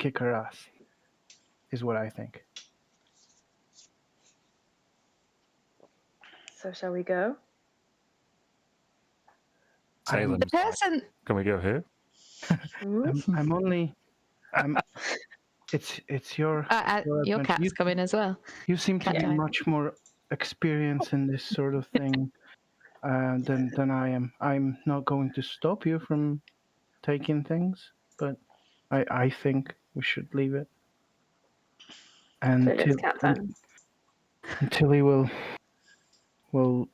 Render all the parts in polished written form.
kick her ass, is what I think. So shall we go? Salem. The person. Can we go here? It's your Your adventure. cat's coming as well. You seem to Cat be time. much more experienced in this sort of thing than I am. I'm not going to stop you from taking things, but I think we should leave it. And So it is cat time. Tilly will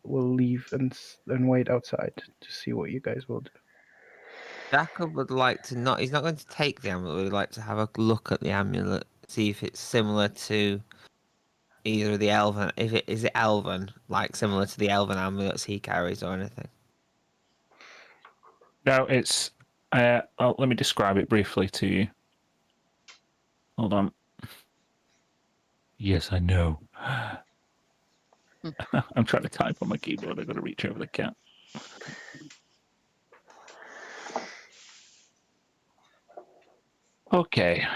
leave and wait outside to see what you guys will do. Jacob would like to not. He's not going to take the amulet. We'd like to have a look at the amulet, see if it's similar to either the elven. If it is it elven, like similar to the elven amulets he carries, or anything. No, it's. Let me describe it briefly to you. Hold on. Yes, I know. I'm trying to type on my keyboard. I've got to reach over the cat. Okay.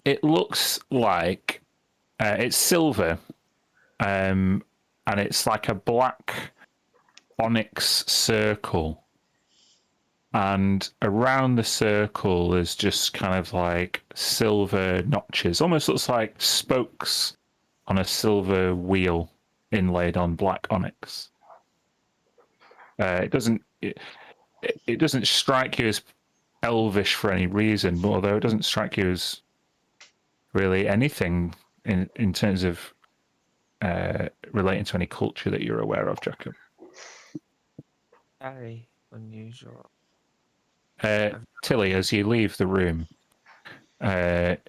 It looks like it's silver, and it's like a black onyx circle, and around the circle is just kind of like silver notches. Almost looks like spokes on a silver wheel inlaid on black onyx. It doesn't strike you as elvish for any reason, but although it doesn't strike you as really anything in terms of relating to any culture that you're aware of, Jacob. Very unusual. Tilly, as you leave the room,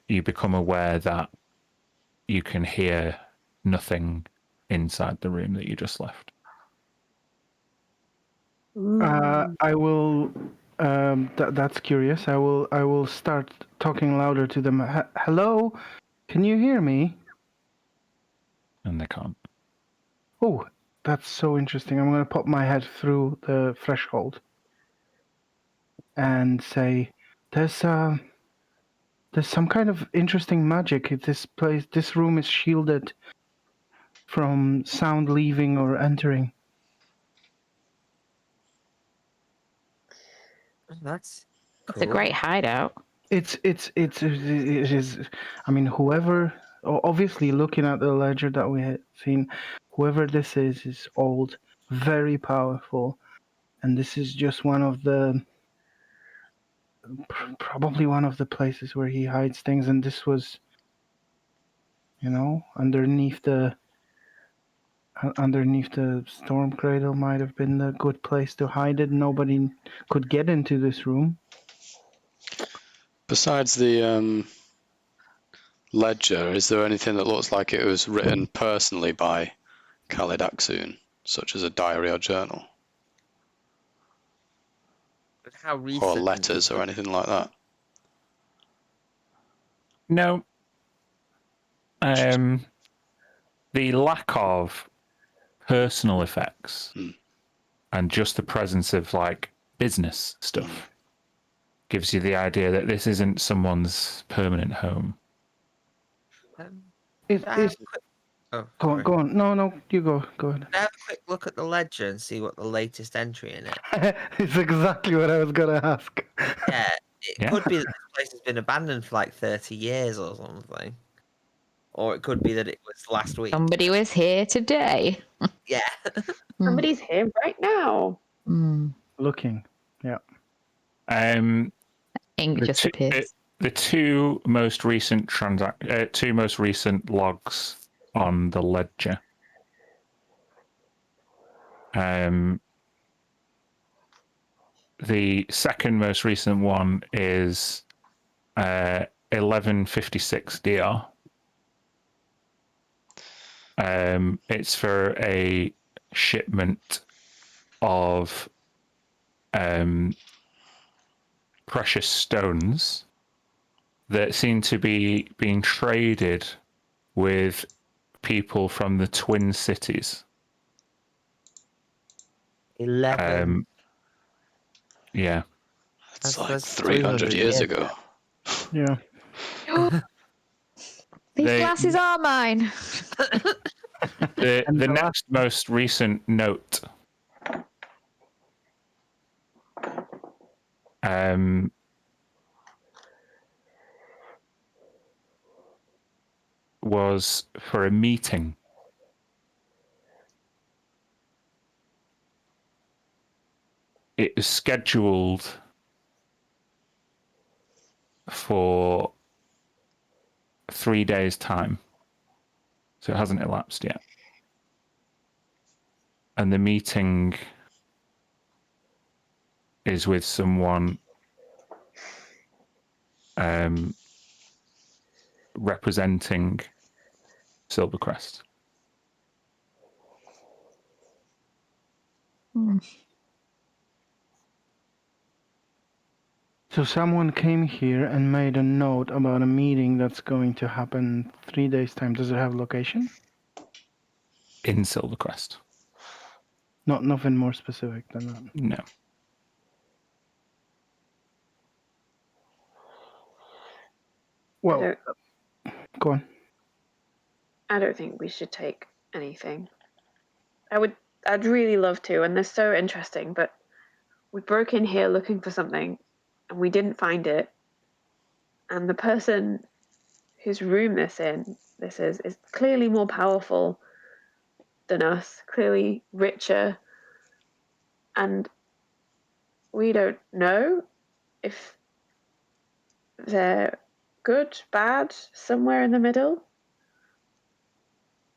you become aware that you can hear nothing inside the room that you just left. I will. That's curious. I will start talking louder to them. Hello, can you hear me? And they can't. Oh, that's so interesting. I'm going to pop my head through the threshold and say, "There's some kind of interesting magic. This room is shielded from sound leaving or entering." That's It's a great hideout. It is. I mean, whoever, obviously, looking at the ledger that we had seen, whoever this is old, very powerful, and this is just one of the, probably one of the places where he hides things. And this was, underneath the storm cradle might have been the good place to hide it. Nobody could get into this room. Besides the ledger, is there anything that looks like it was written personally by Khalid Aksoon, such as a diary or journal? But how recent? Or letters or anything like that? No. The lack of personal effects and just the presence of like business stuff gives you the idea that this isn't someone's permanent home. Go on. No, you go ahead. Have a quick look at the ledger and see what the latest entry in it. It's exactly what I was gonna ask. Yeah, it could be that this place has been abandoned for like 30 years or something. Or it could be that it was last week. Somebody was here today. Yeah. Somebody's here right now. Looking, yeah. Ink just appears. The two most recent logs on the ledger. The second most recent one is 1156 DR. It's for a shipment of precious stones that seem to be being traded with people from the Twin Cities. 11. Yeah. That's like 300 years ago. Yeah. These They- glasses are mine. The And the next most recent note was for a meeting. It is scheduled for 3 days' time. So it hasn't elapsed yet. And the meeting is with someone representing Silvercrest. So someone came here and made a note about a meeting that's going to happen 3 days' time. Does it have location? In Silvercrest. Nothing more specific than that. No. Well, go on. I don't think we should take anything. I'd really love to, and they're so interesting, but we broke in here looking for something and we didn't find it. And the person whose room this is clearly more powerful than us, clearly richer. And we don't know if they're good, bad, somewhere in the middle.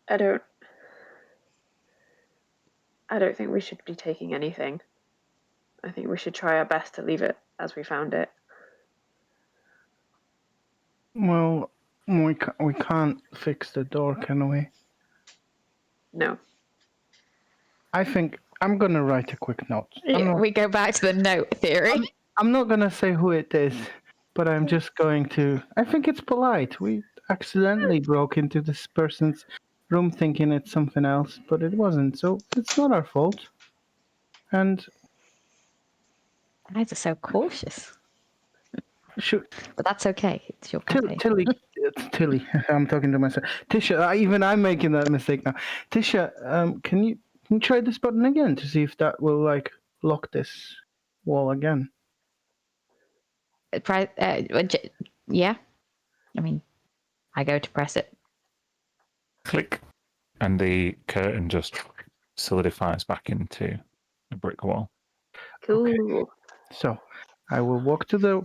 I don't think we should be taking anything. I think we should try our best to leave it as we found it. Well, we can't fix the door, can we? No. I think I'm gonna write a quick note. We go back to the note theory. I'm not gonna say who it is, but I'm just going to. I think it's polite. We accidentally broke into this person's room thinking it's something else, but it wasn't. So it's not our fault. And Guys are so cautious. shoot, But that's okay. It's your cafe. Tilly. I'm talking to myself. Tisha, I'm making that mistake now. Tisha, can you try this button again to see if that will like lock this wall again? Yeah. I mean, I go to press it. Click. And the curtain just solidifies back into a brick wall. Cool. Okay. So I will walk to the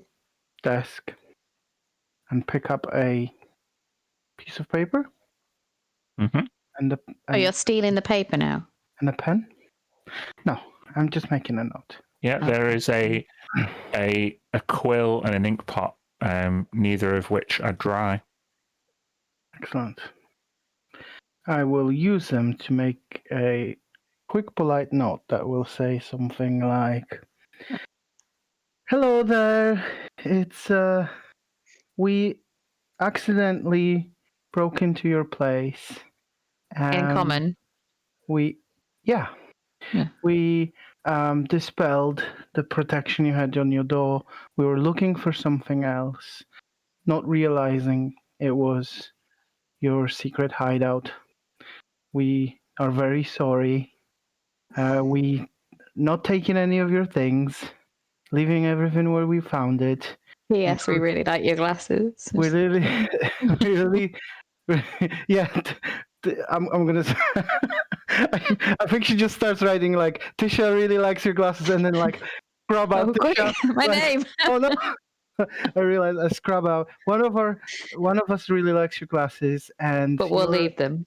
desk and pick up a piece of paper Mm-hmm. and You're stealing the paper now. and a pen. No, I'm just making a note. Yeah, Okay. there is a quill and an ink pot, neither of which are dry. Excellent. I will use them to make a quick polite note that will say something like, "Hello there. It's we accidentally broke into your place. In common. We Yeah. we dispelled the protection you had on your door. We were looking for something else, not realizing it was your secret hideout. We are very sorry. We not taking any of your things, leaving everything where we found it. Yes, we really like your glasses. We really, really, yeah. I'm gonna. I think she just starts writing like Tisha really likes your glasses, and then like scrub out quick, Tisha. my like, name. Oh no! I realized I scrub out one of us really likes your glasses, and But we'll leave them.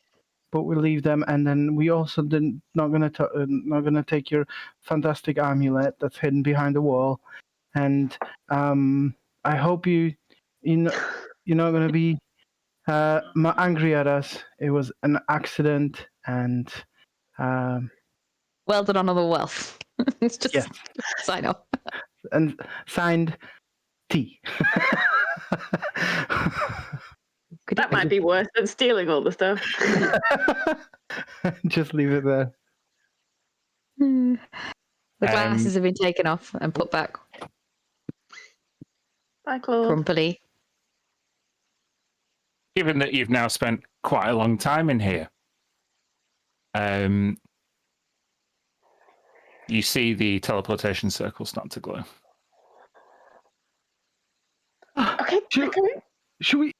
But we'll leave them, and then we also not gonna take your fantastic amulet that's hidden behind the wall, and I hope you're not gonna be angry at us. It was an accident, and Well done on all the wealth. It's just yes, sign off. and signed T. That might be worse than stealing all the stuff. Just leave it there. The glasses have been taken off and put back Bye, Claude. crumpily. given that you've now spent quite a long time in here, you see the teleportation circle start to glow. Okay, Should, should we?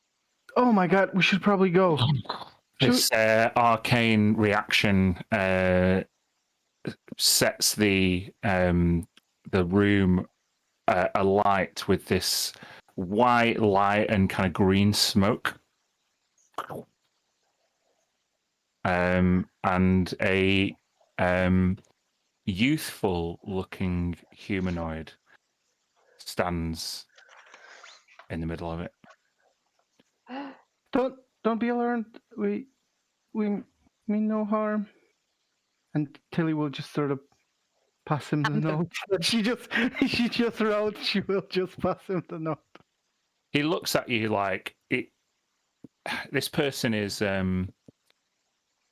Oh my god, we should probably go. This arcane reaction sets the room alight with this white light and kind of green smoke. And a youthful-looking humanoid stands in the middle of it. Don't be alarmed. We mean no harm. And Tilly will just sort of pass him the note. She just wrote. She will just pass him the note. He looks at you like it. This person is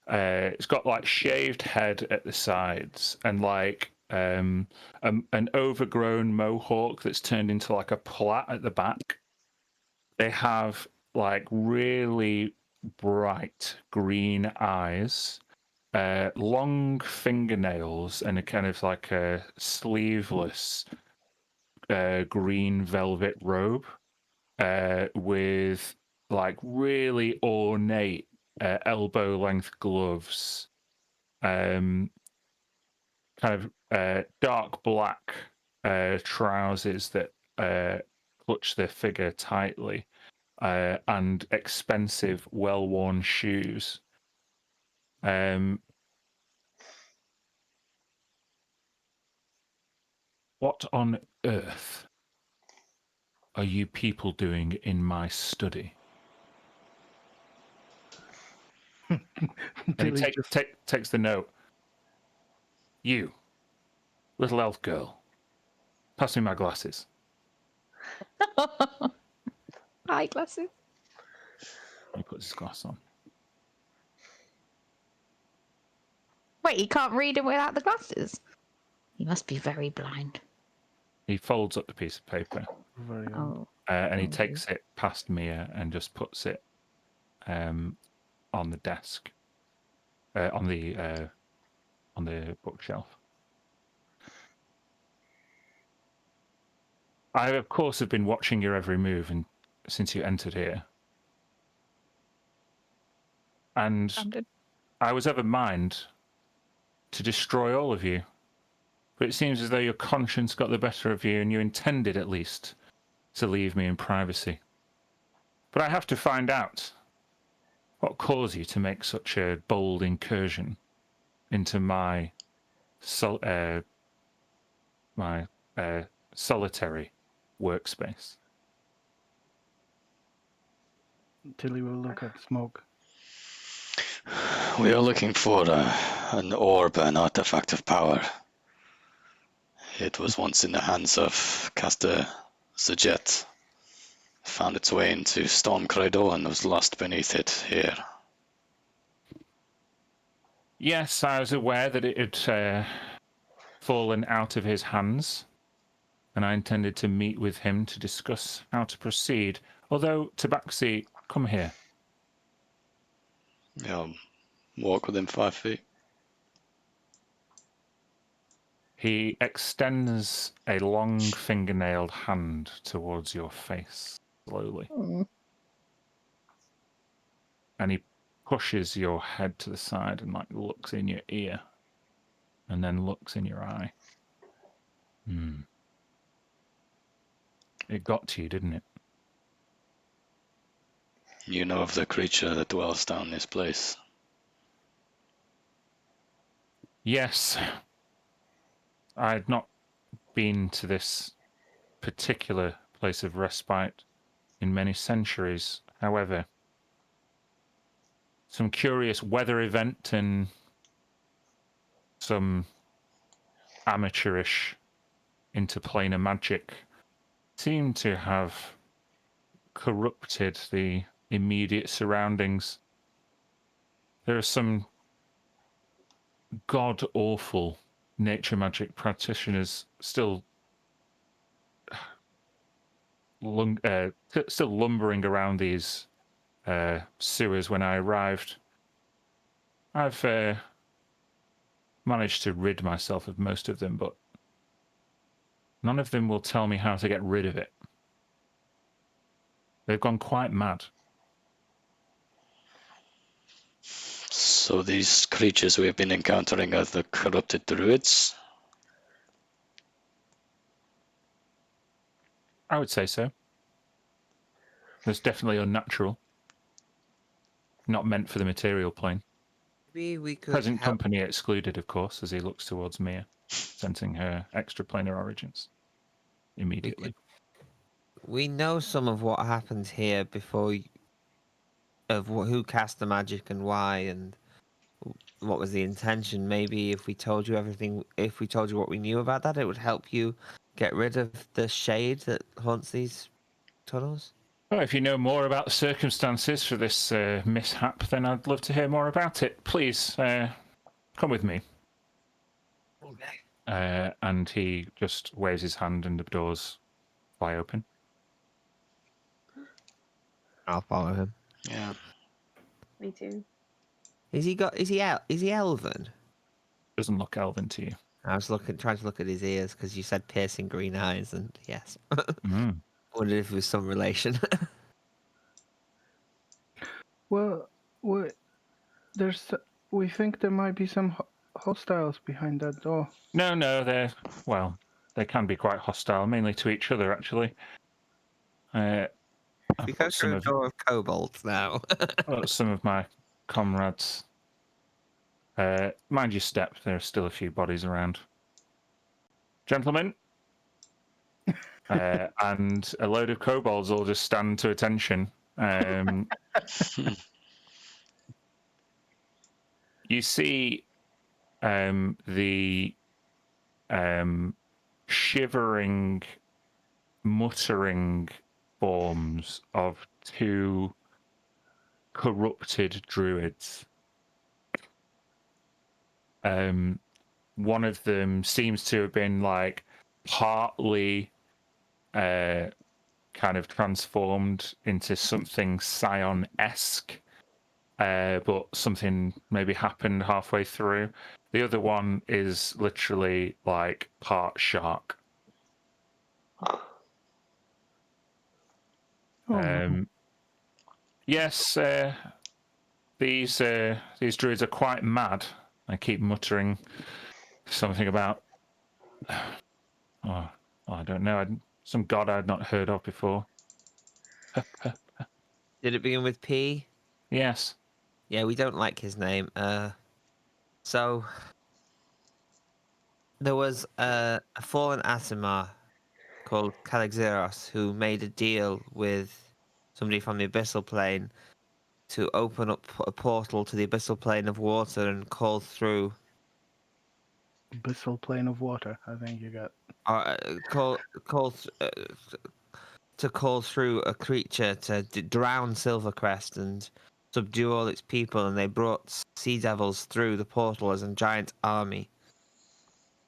it's got like shaved head at the sides and like an overgrown mohawk that's turned into like a plait at the back. They have like really bright green eyes, long fingernails, and a kind of like a sleeveless green velvet robe with like really ornate elbow length gloves, kind of dark black trousers that clutch their figure tightly, and expensive, well worn shoes. What on earth are you people doing in my study? And he takes the note. You, little elf girl, pass me my glasses. Eyeglasses. He puts his glass on. Wait, you can't read it without the glasses? You must be very blind. He folds up the piece of paper. Oh. And he takes it past Mia and just puts it on the desk, on the bookshelf. I, of course, have been watching your every move since you entered here. And Standard. I was of a mind to destroy all of you. But it seems as though your conscience got the better of you and you intended, at least, to leave me in privacy. But I have to find out what caused you to make such a bold incursion into my solitary workspace. Tilly will look at Smoke. We are looking for an orb, an artifact of power. It was once in the hands of Caster Zajet. Found its way into Storm Cradle and was lost beneath it here. Yes, I was aware that it had fallen out of his hands, and I intended to meet with him to discuss how to proceed. Although, Tabaxi, come here. I'll walk within 5 feet. He extends a long fingernailed hand towards your face, slowly. And he pushes your head to the side and like looks in your ear. And then looks in your eye. It got to you, didn't it? You know of the creature that dwells down this place? Yes. I had not been to this particular place of respite in many centuries. However, some curious weather event and some amateurish interplanar magic seemed to have corrupted the immediate surroundings. There are some god-awful nature magic practitioners still lumbering around these sewers when I arrived. I've managed to rid myself of most of them, but none of them will tell me how to get rid of it. They've gone quite mad. So these creatures we have been encountering are the corrupted druids? I would say so. It's definitely unnatural. Not meant for the material plane. Maybe we could Present help. company excluded, of course, as he looks towards Mia, sensing her extraplanar origins immediately. We know some of what happened here before, who cast the magic and why, and what was the intention. Maybe if we told you everything, if we told you what we knew about that, it would help you get rid of the shade that haunts these tunnels. Well, if you know more about the circumstances for this mishap, then I'd love to hear more about it. Please, come with me. Okay. And he just waves his hand and the doors fly open. I'll follow him. Yeah. Me too. Is he elven? Doesn't look elven to you. I was trying to look at his ears because you said piercing green eyes, and yes, Mm. wondered if it was some relation. Well, there's. We think there might be some hostiles behind that door. No, they can be quite hostile, mainly to each other, actually. I've We go got some through a of door of kobolds now. some of my comrades. Mind your step, there are still a few bodies around. Gentlemen, and a load of kobolds all just stand to attention. You see the shivering, muttering forms of two corrupted druids. One of them seems to have been like partly kind of transformed into something Scion-esque, but something maybe happened halfway through. The other one is literally like part shark. Oh, no. Yes, these druids are quite mad. I keep muttering something about, oh, I don't know, some god I'd not heard of before. Did it begin with P? Yes. Yeah, we don't like his name. So there was a fallen Asimar called Calixeros who made a deal with somebody from the Abyssal Plane to open up a portal to the Abyssal Plane of water and call through, Abyssal plane of water. I think you got. to call through a creature to drown Silvercrest and subdue all its people, and they brought sea devils through the portal as a giant army.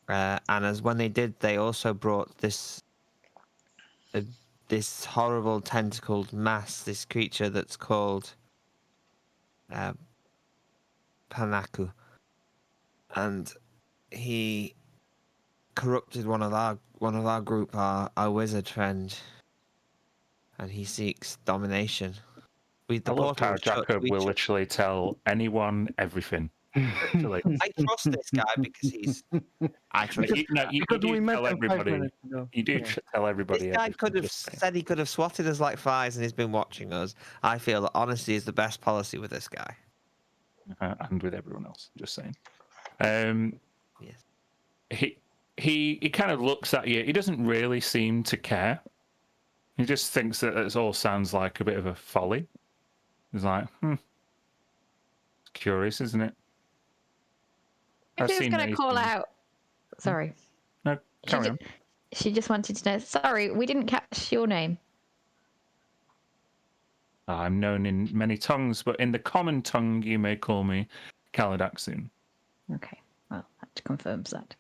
And as when they did, they also brought this horrible tentacled mass, this creature that's called Panaku, and he corrupted one of our group, our wizard friend, and he seeks domination. The I love portal how was shut. Jacob will literally tell anyone everything. Literally. I trust this guy because he's. I trust. You Because do we met tell him 5 everybody. minutes ago. You do Yeah. tell This everybody guy everything. could have Just saying. said he could have swatted us like flies, and he's been watching us. I feel that honesty is the best policy with this guy. And with everyone else. Just saying. Yes. He kind of looks at you. He doesn't really seem to care. He just thinks that it all sounds like a bit of a folly. He's like, it's curious, isn't it? If he was going to these call things. out, sorry, No, carry on. she just wanted to know. Sorry, we didn't catch your name. I'm known in many tongues, but in the common tongue, you may call me Kaladaxun. Okay, well, that confirms that.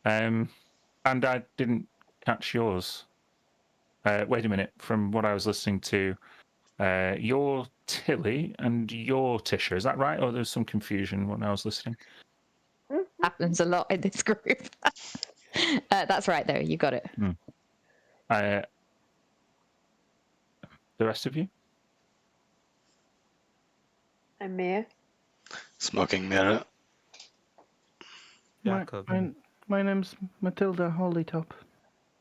And I didn't catch yours. Wait a minute. From what I was listening to, You're Tilly and you're Tisha. Is that right? Or there's some confusion when I was listening? Happens a lot in this group. That's right, though. You got it. The rest of you? I'm Mia. Smoking mirror. Jacob. My name's Matilda Holytop,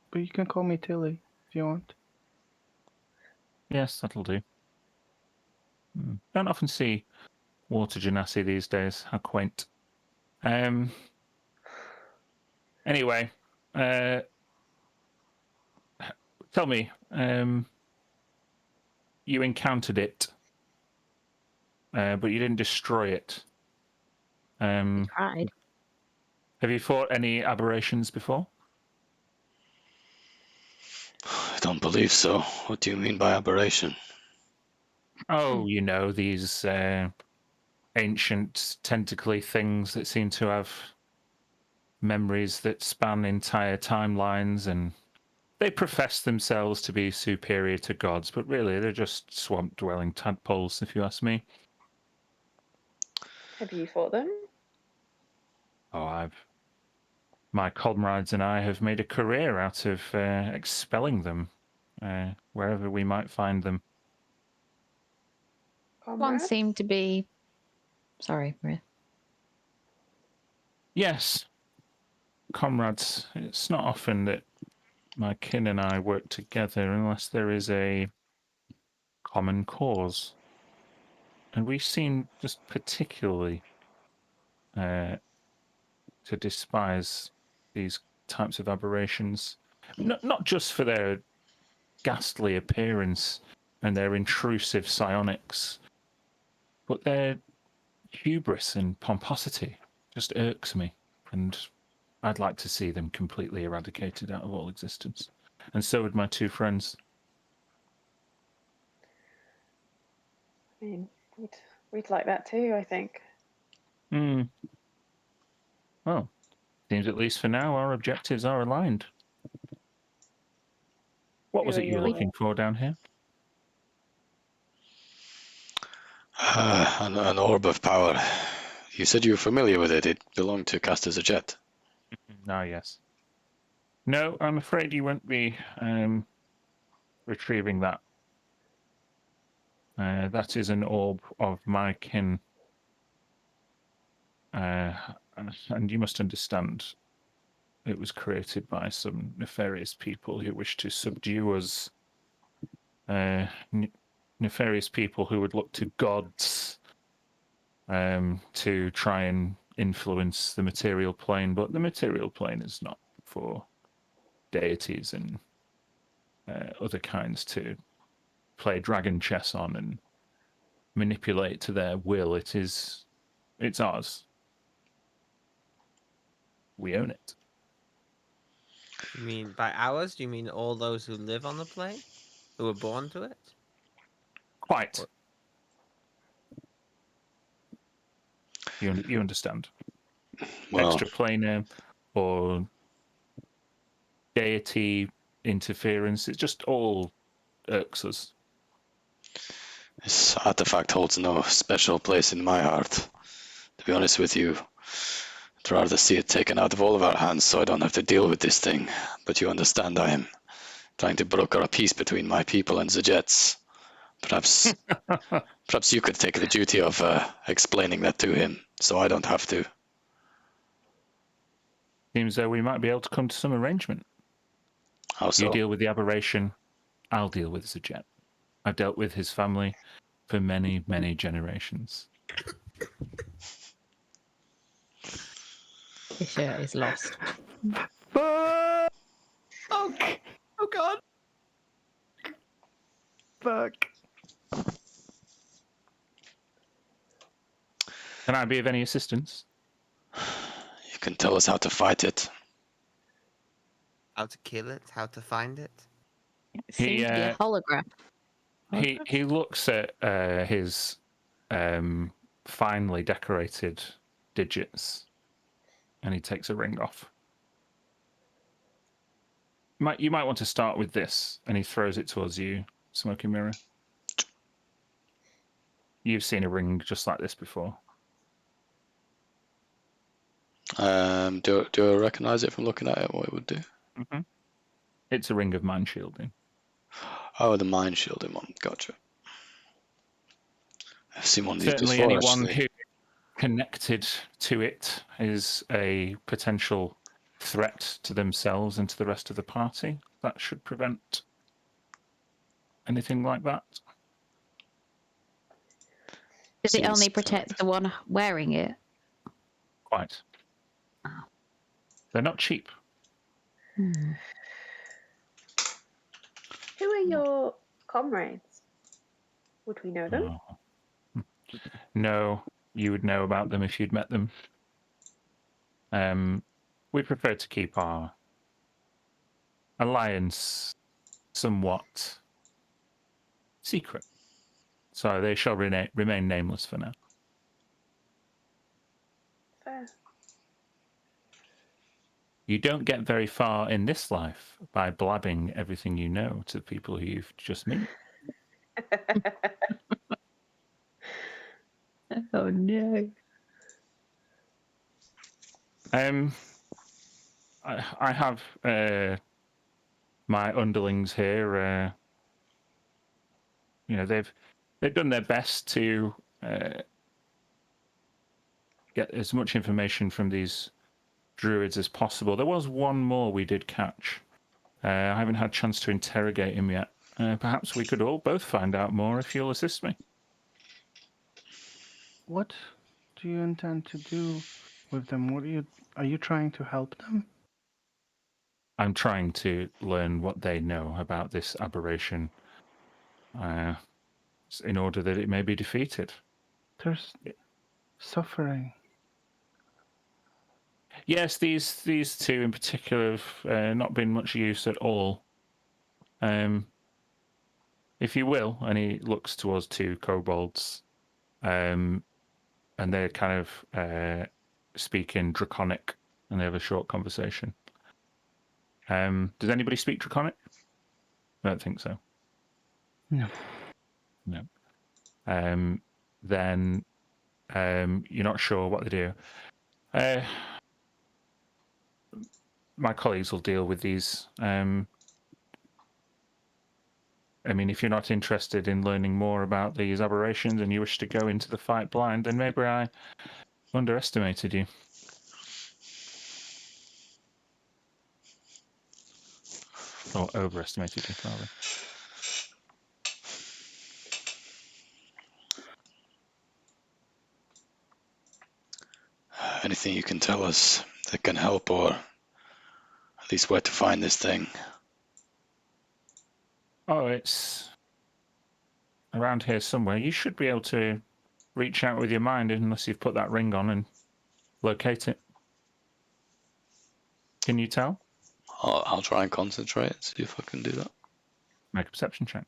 but you can call me Tilly if you want. Yes, that'll do. Don't often see water genasi these days. How quaint. Anyway, tell me, you encountered it, but you didn't destroy it. Tried. Have you fought any aberrations before? I don't believe so. What do you mean by aberration? Oh, you know, these ancient tentacly things that seem to have memories that span entire timelines, and they profess themselves to be superior to gods, but really they're just swamp-dwelling tadpoles, if you ask me. Have you fought them? Oh, my comrades and I have made a career out of expelling them wherever we might find them. One Comrade? seemed to be. Sorry, Maria. Yes, comrades. It's not often that my kin and I work together unless there is a common cause. And we seem just particularly to despise these types of aberrations, not just for their ghastly appearance and their intrusive psionics, but their hubris and pomposity just irks me, and I'd like to see them completely eradicated out of all existence. And so would my two friends. I mean, we'd like that too, I think. Well, seems at least for now our objectives are aligned. What was it you were looking for down here? An orb of power. You said you were familiar with it. It belonged to Caster Jet. Ah, yes. No, I'm afraid you won't be retrieving that. That is an orb of my kin. And you must understand, it was created by some nefarious people who wish to subdue us. Nefarious people who would look to gods to try and influence the material plane, but the material plane is not for deities and other kinds to play dragon chess on and manipulate to their will. It's ours. We own it. You mean by ours? Do you mean all those who live on the plane? Who were born to it? Quite. Or- You understand. Well, Extraplanar or deity interference, it just all irks us. this artifact holds no special place in my heart. To be honest with you, I'd rather see it taken out of all of our hands so I don't have to deal with this thing. But you understand I am trying to broker a peace between my people and the Jets. Perhaps you could take the duty of explaining that to him, so I don't have to. Seems though we might be able to come to some arrangement. How so? You deal with the aberration, I'll deal with the jet. I've dealt with his family for many, many generations. Tisha is lost. Fuck! Oh God! Fuck! Can I be of any assistance? You can tell us how to fight it. How to kill it? How to find it? It seemed to be a hologram. He looks at his finely decorated digits, and he takes a ring off. You might want to start with this, and he throws it towards you, Smoky Mirror. you've seen a ring just like this before. Do I recognize it from looking at it? What it would do? Mm-hmm. It's a ring of mind shielding. Oh, the mind shielding one. Gotcha. I've seen one of these Certainly, before, anyone actually. who connected to it is a potential threat to themselves and to the rest of the party. That should prevent anything like that. Does it only Seems protect the one wearing it? Quite. They're not cheap. Hmm. Who are your comrades? Would we know them? Oh. No, you would know about them if you'd met them. We prefer to keep our alliance somewhat secret, so they shall remain nameless for now. Fair. You don't get very far in this life by blabbing everything you know to people who you've just met. Oh no. I have my underlings here. You know, they've done their best to get as much information from these druids as possible. There was one more we did catch. I haven't had a chance to interrogate him yet. Perhaps we could all both find out more if you'll assist me. What do you intend to do with them? Are you trying to help them? I'm trying to learn what they know about this aberration in order that it may be defeated. There's suffering. Yes, these two in particular have not been much use at all. If you will, and he looks towards two kobolds, and they're kind of speaking Draconic, and they have a short conversation. Does anybody speak Draconic? I don't think so. No. No. Then you're not sure what they do. My colleagues will deal with these. I mean, if you're not interested in learning more about these aberrations and you wish to go into the fight blind, then maybe I underestimated you. Or overestimated you, rather. Anything you can tell us that can help, or at least where to find this thing? Oh, it's around here somewhere. You should be able to reach out with your mind unless you've put that ring on and locate it. Can you tell? I'll try and concentrate and see if I can do that. Make a perception check.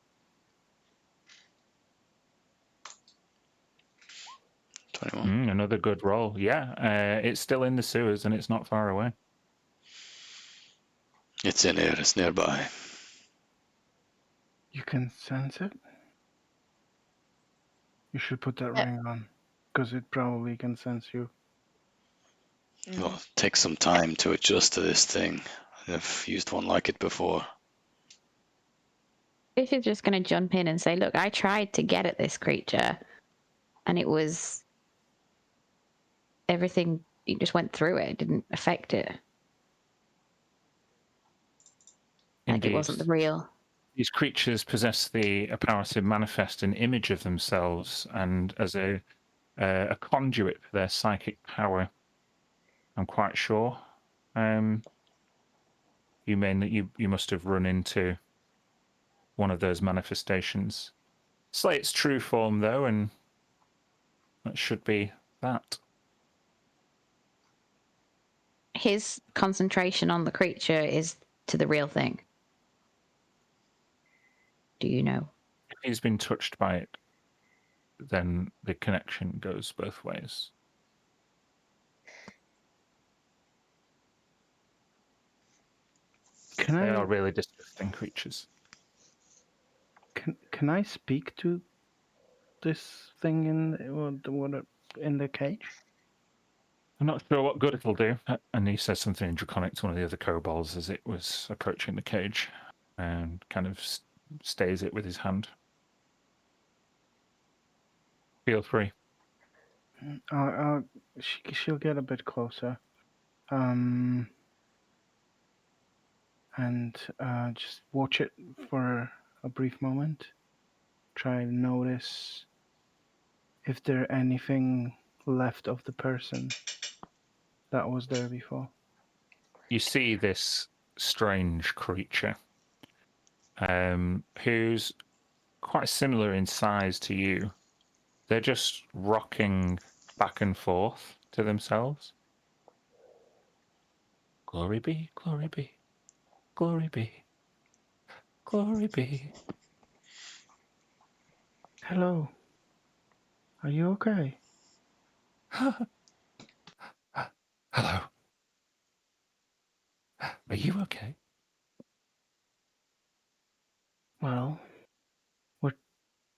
21. Another good roll. Yeah, it's still in the sewers and it's not far away. It's in here. It's nearby. You can sense it? You should put that Yeah. ring on, because it probably can sense you. Well, take some time to adjust to this thing. I've used one like it before. If you're just going to jump in and say, look, I tried to get at this creature and it was everything, it just went through it. It didn't affect it. Like it wasn't the real. These creatures possess the power to manifest an image of themselves, and as a conduit for their psychic power, I'm quite sure. You must have run into one of those manifestations. Slay its true form, though, and that should be that. His concentration on the creature is to the real thing. Do you know? If he's been touched by it, then the connection goes both ways. Can They are I really disgusting creatures. can I speak to this thing in the cage? I'm not sure what good it'll do. And he says something in Draconic to one of the other kobolds as it was approaching the cage, and kind of stays it with his hand. Feel free. She'll get a bit closer, and just watch it for a brief moment. Try and notice if there anything left of the person that was there before. You see this strange creature, who's quite similar in size to you. They're just rocking back and forth to themselves. Glory be, glory be, glory be, glory be. Hello. Are you okay? Hello. Are you okay? Well, we're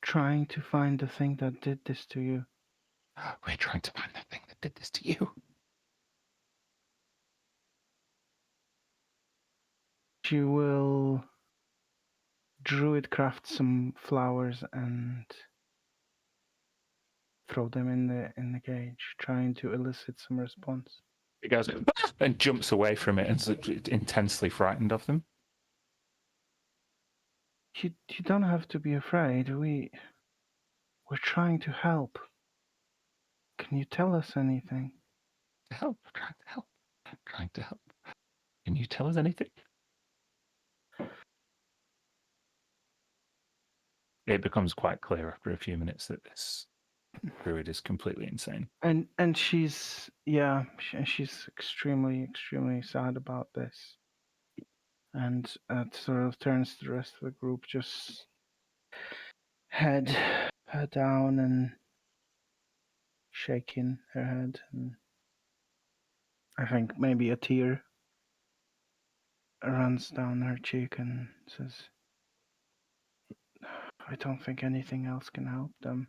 trying to find the thing that did this to you. We're trying to find the thing that did this to you. She will druidcraft some flowers and throw them in the cage, trying to elicit some response. He goes and jumps away from it and is intensely frightened of them. You don't have to be afraid. We're trying to help. Can you tell us anything? Help, trying to help, trying to help. Can you tell us anything? It becomes quite clear after a few minutes that this druid is completely insane. And she's she's extremely sad about this. And sort of turns to the rest of the group, just head down and shaking her head, and I think maybe a tear runs down her cheek and says, I don't think anything else can help them.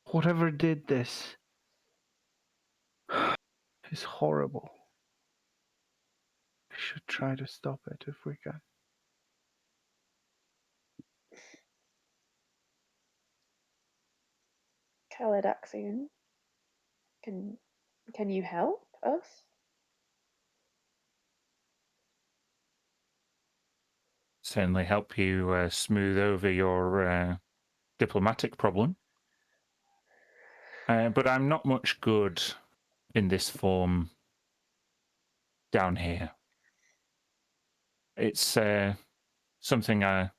Whatever did this is horrible. We should try to stop it if we can. Calidaxian, can you help us? Certainly help you smooth over your diplomatic problem. But I'm not much good in this form down here. It's something I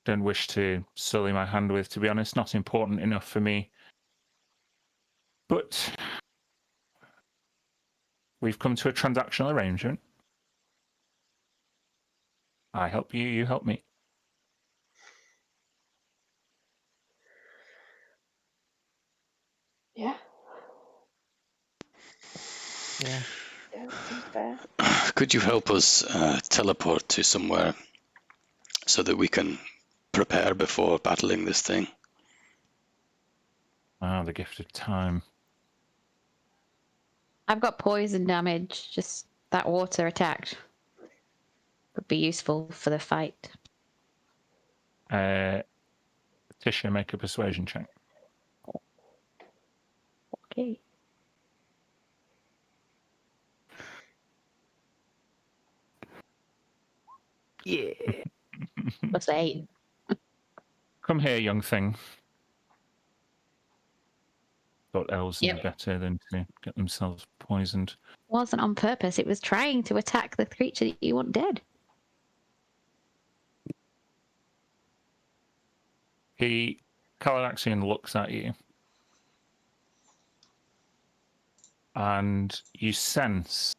don't wish to sully my hand with, to be honest. Not important enough for me. But we've come to a transactional arrangement. I help you, you help me. Yeah, Yeah. that seems fair. Could you help us teleport to somewhere so that we can prepare before battling this thing? Ah, the gift of time. I've got poison damage. Just that water attacked would be useful for the fight. Tisha, make a persuasion check. Okay. Yeah. +8. Come here, young thing. Thought elves knew Yep. better than to get themselves poisoned. Wasn't on purpose. It was trying to attack the creature that you want dead. Calidaxian looks at you, and you sense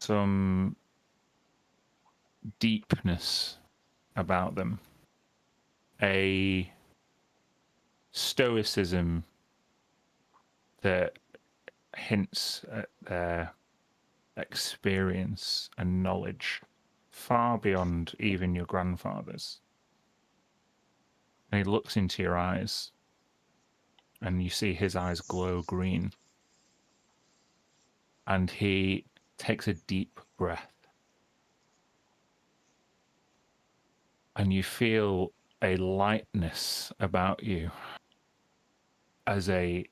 some deepness about them. A stoicism that hints at their experience and knowledge far beyond even your grandfather's. And he looks into your eyes, and you see his eyes glow green. And he takes a deep breath. And you feel a lightness about you as a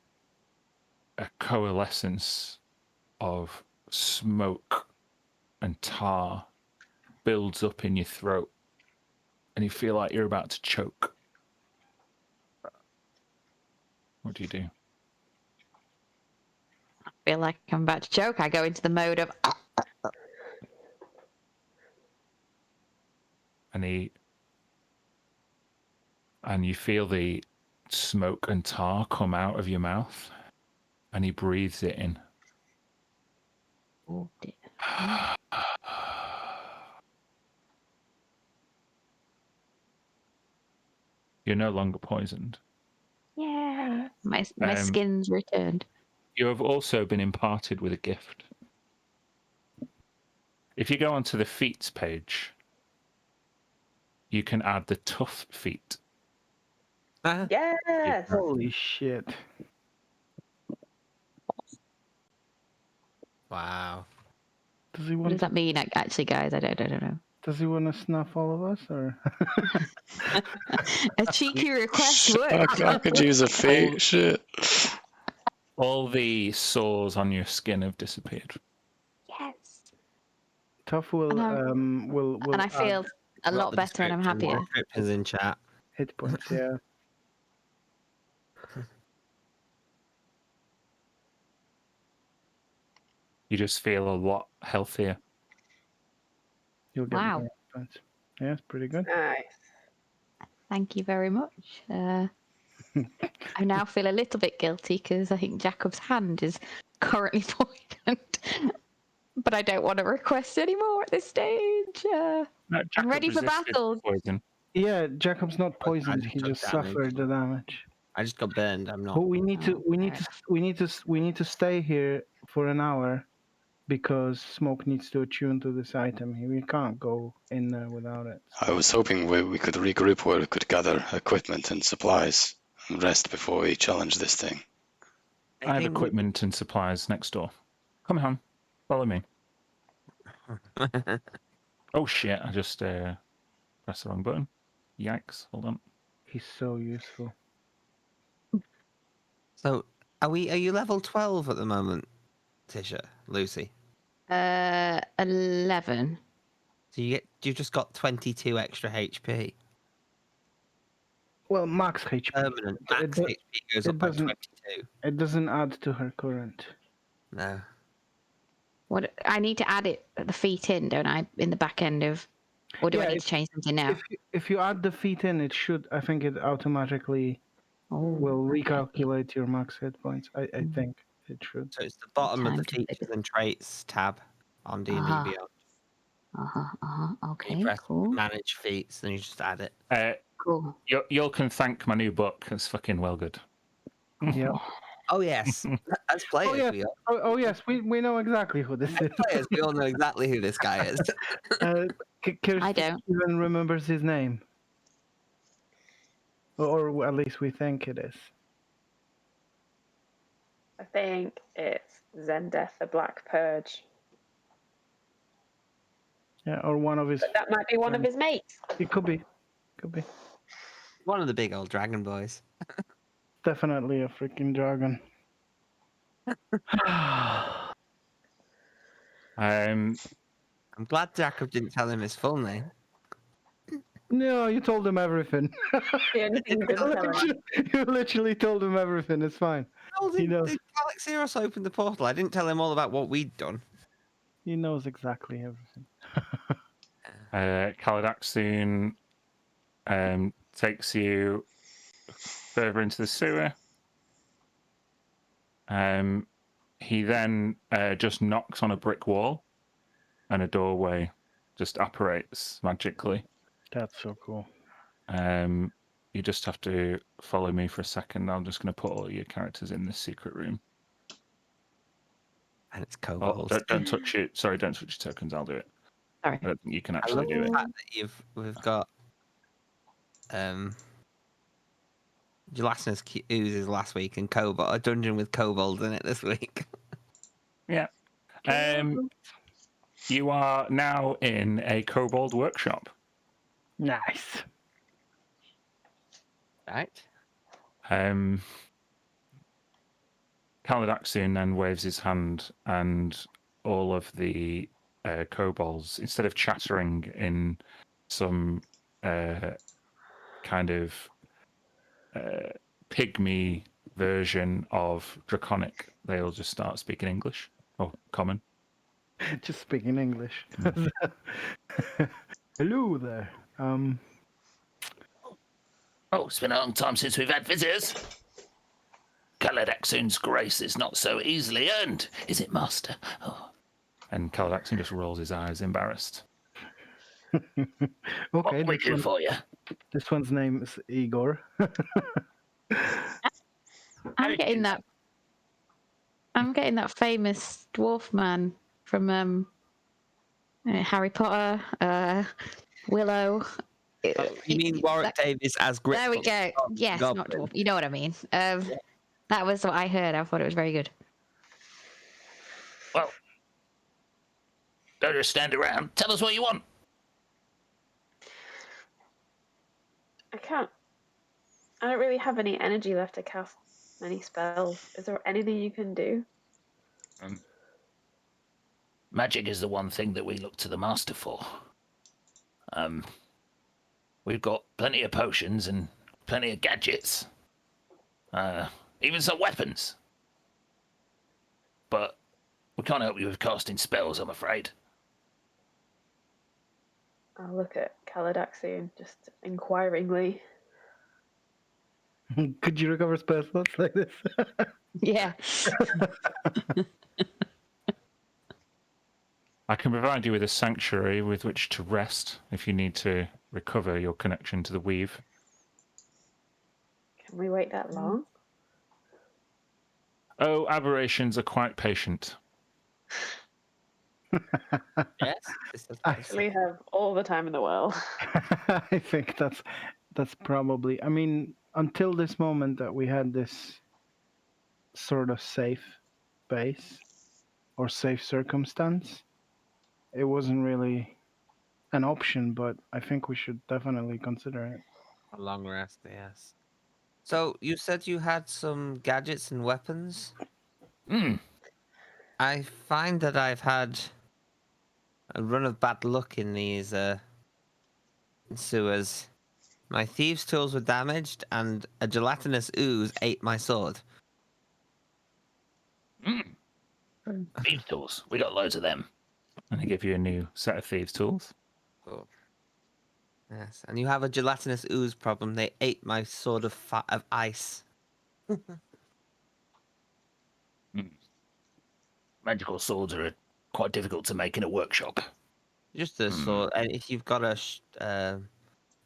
coalescence of smoke and tar builds up in your throat, and you feel like you're about to choke. What do you do? I feel like I'm about to choke. I go into the mode of And you feel the smoke and tar come out of your mouth, and he breathes it in. oh dear. You're no longer poisoned. Yeah. My Um, skin's returned. You have also been imparted with a gift. If you go onto the feats page, you can add the tough feat. Yes. Holy shit. Wow. Does he What want does that mean, actually, guys? I don't know. Does he want to snuff all of us, or? A cheeky request I could use a fate. Shit. All the sores on your skin have disappeared. Yes. Tough will And I feel a lot better and I'm happier. Descriptions in chat. hit points. Yeah. You just feel a lot healthier. You'll get Wow. more hit points. Yeah, it's pretty good. Nice. Thank you very much. I now feel a little bit guilty because I think Jacob's hand is currently poisoned. But I don't want to request anymore at this stage. No, I'm Jacob ready for resisted battle. poison. Yeah, Jacob's not poisoned. just He took just damage. suffered the damage. I just got burned. I'm not. But we need to Oh, we need fair to enough. we need to stay here for an hour because Smoke needs to attune to this item. We can't go in there without it. I was hoping we could regroup where we could gather equipment and supplies and rest before we challenge this thing. I have equipment and supplies next door. Come on, follow me. Oh shit! I just pressed the wrong button. Yikes! Hold on. He's so useful. So, are you level 12 at the moment, Tisha, Lucy? 11. So you just got 22 extra HP. Well, max HP. Permanent max HP goes it up by doesn't- 22. It doesn't add to her current. No. What I need to add the feet in, don't I? In the back end of, or do I Yeah, need to change something now? If you add the feet in, it should. I think it automatically will recalculate your max hit points. I think it should. So it's the bottom of the Time to put features and traits tab on D&D Uh-huh. Beyond. Okay, You press cool. manage feats, then you just add it. Cool. You can thank my new book. It's fucking well good. Yeah. Oh yes, as players, yeah. we all, Oh yes, we know exactly who this is. players, we all know exactly who this guy is. Kirsty I don't. even remembers his name, or at least we think it is. I think it's Zendeth the Black Purge. Yeah, or one of his. But that might be one of his mates. It could be. Could be. One of the big old dragon boys. Definitely a freaking dragon. I'm glad Jacob didn't tell him his full name. No, you told him everything. The only thing you didn't tell him. You literally told him everything. It's fine. I told He him knows. Alexios opened the portal. I didn't tell him all about what we'd done. He knows exactly everything. Kaladaxun takes you further into the sewer. He then just knocks on a brick wall, and a doorway just apparates magically. That's so cool. You just have to follow me for a second. I'm just going to put all your characters in this secret room. And it's Oh, kobolds. don't touch it. Sorry, don't touch your tokens. I'll do it. Sorry. I don't think you can I actually love do the it. fact that we've got gelatinous oozes last week and Cobalt, a dungeon with kobolds in it this week. Yeah. You are now in a kobold workshop. Nice. Right. Kaladaxian then waves his hand, and all of the kobolds, instead of chattering in some kind of pygmy version of Draconic, they'll just start speaking English or Common. Just speaking English. Hello there. Oh, it's been a long time since we've had visitors. Kaladaxun's grace is not so easily earned, is it, Master? Oh. And Kaladaxian just rolls his eyes, embarrassed. What Okay, can we do for you? this one's name is Igor. I'm getting that. I'm getting that famous dwarf man from Harry Potter, Willow. You mean Warwick Davis as Grit? There we go. Yes, not dwarf. You know what I mean. That was what I heard. I thought it was very good. Well, don't just stand around. Tell us what you want. I don't really have any energy left to cast many spells. Is there anything you can do? Magic is the one thing that we look to the Master for. We've got plenty of potions and plenty of gadgets. Even some weapons. But we can't help you with casting spells, I'm afraid. I'll look at Kaladaxian just inquiringly. Could you recover spell slots like this? Yeah. I can provide you with a sanctuary with which to rest if you need to recover your connection to the weave. Can we wait that long? Oh, aberrations are quite patient. Yes. Actually have all the time in the world. I think that's probably. I mean, until this moment that we had this sort of safe base or safe circumstance, it wasn't really an option. But I think we should definitely consider it. A long rest, yes. So you said you had some gadgets and weapons. I find that I've had a run of bad luck in these sewers. My thieves' tools were damaged, and a gelatinous ooze ate my sword. Thieves' tools. We got loads of them. And I give you a new set of thieves' tools. Cool. Yes, and you have a gelatinous ooze problem. They ate my sword of ice. Magical swords are quite difficult to make in a workshop. Just a sword. And if you've got a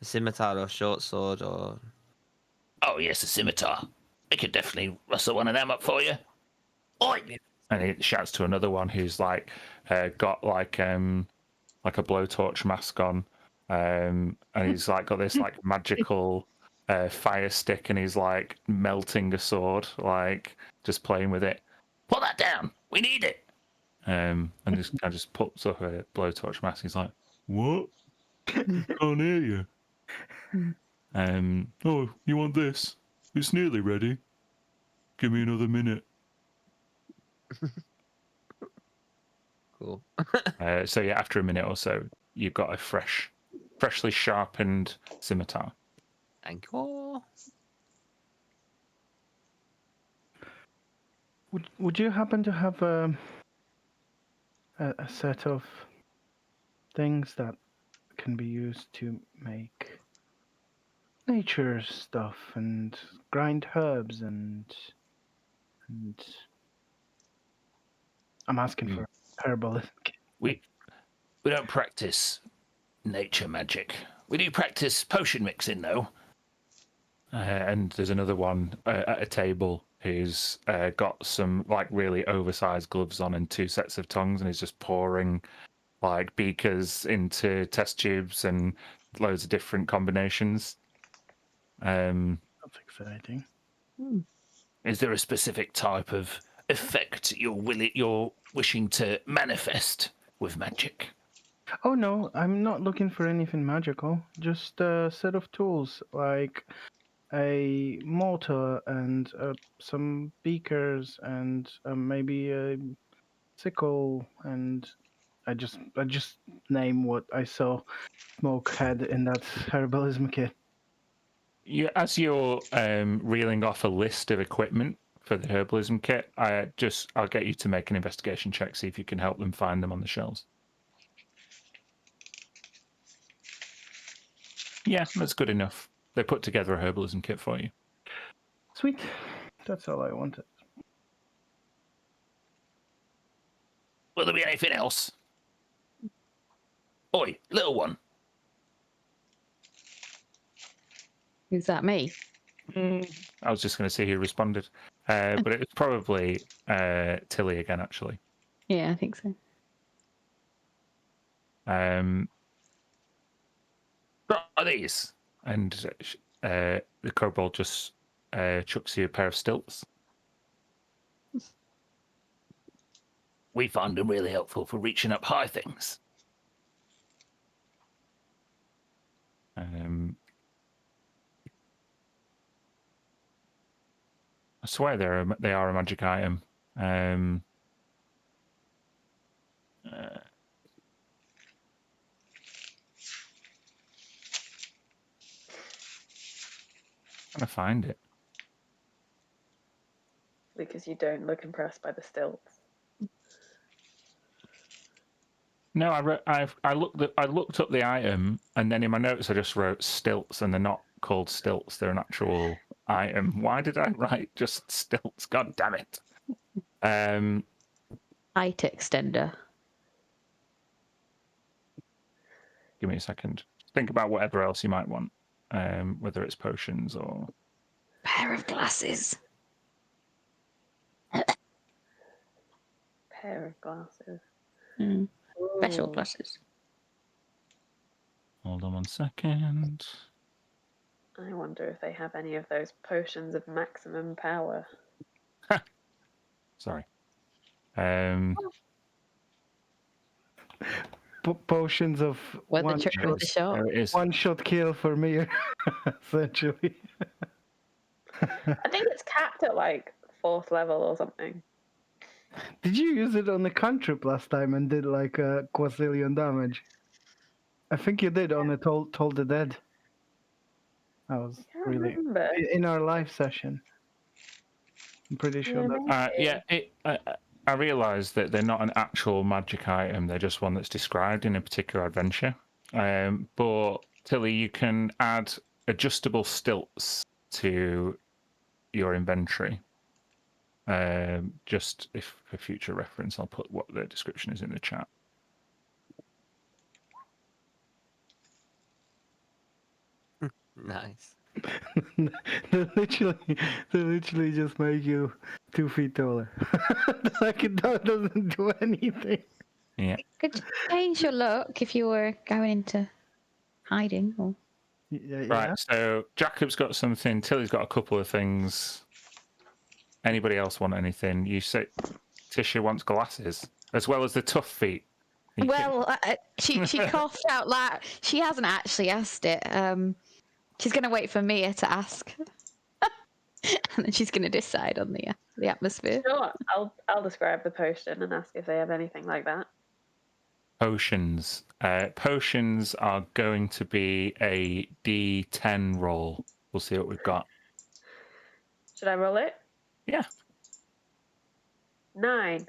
scimitar or short sword or... Oh, yes, a scimitar. We could definitely rustle one of them up for you. Oi! And he shouts to another one who's like got like a blowtorch mask on, and he's like got this like magical fire stick, and he's like melting a sword, like just playing with it. Put that down. We need it. And just puts up a blowtorch mask. He's like, "What? Can't hear you." Oh, you want this? It's nearly ready. Give me another minute. Cool. So yeah, after a minute or so, you've got a freshly sharpened scimitar. Thank you. Would you happen to have a set of things that can be used to make nature stuff and grind herbs and I'm asking for herbal. We don't practice nature magic. We do practice potion mixing, though. And there's another one at a table who's got some like really oversized gloves on and two sets of tongs, and he's just pouring like beakers into test tubes and loads of different combinations. That's exciting. Is there a specific type of effect you're wishing to manifest with magic? Oh no, I'm not looking for anything magical. Just a set of tools like a mortar and some beakers and maybe a sickle, and I just name what I saw Smoke had in that herbalism kit. As you're reeling off a list of equipment for the herbalism kit, I'll get you to make an investigation check, see if you can help them find them on the shelves. Yeah, that's good enough. They put together a herbalism kit for you. Sweet. That's all I wanted. Will there be anything else? Oi, little one. Who's that? Me? I was just going to see who responded, but it was probably Tilly again, actually. Yeah, I think so. What are these? And the kobold just chucks you a pair of stilts. We find them really helpful for reaching up high things. I swear they are a magic item. Trying to find it. Because you don't look impressed by the stilts. No, I looked up the item, and then in my notes I just wrote stilts, and they're not called stilts; they're an actual item. Why did I write just stilts? God damn it! Height extender. Give me a second. Think about whatever else you might want, whether it's potions or Pair of glasses. Pair of glasses. Special Ooh. glasses. Hold on 1 second. I wonder if they have any of those potions of maximum power. Sorry. Potions of With one the trick with the shot. There it is. one shot kill for me, essentially. I think it's capped at like 4th level or something. Did you use it on the cantrip last time and did like a quadrillion damage? I think you did on the Toll the Dead. I was Can't really remember. in our live session. I'm pretty sure that. Yeah, I realised that they're not an actual magic item; they're just one that's described in a particular adventure. But Tilly, you can add adjustable stilts to your inventory. Just if for future reference, I'll put what the description is in the chat. Nice. they literally just make you 2 feet taller. Like it doesn't do anything. Yeah. Could you change your look if you were going into hiding? Or... Yeah. Right. So Jacob's got something. Tilly's got a couple of things. Anybody else want anything? You say Tisha wants glasses as well as the tough feet. Well, she coughed out loud. She hasn't actually asked it. She's going to wait for Mia to ask, and then she's going to decide on the atmosphere. Sure, I'll describe the potion and ask if they have anything like that. Potions. Potions are going to be a D10 roll. We'll see what we've got. Should I roll it? Yeah. 9.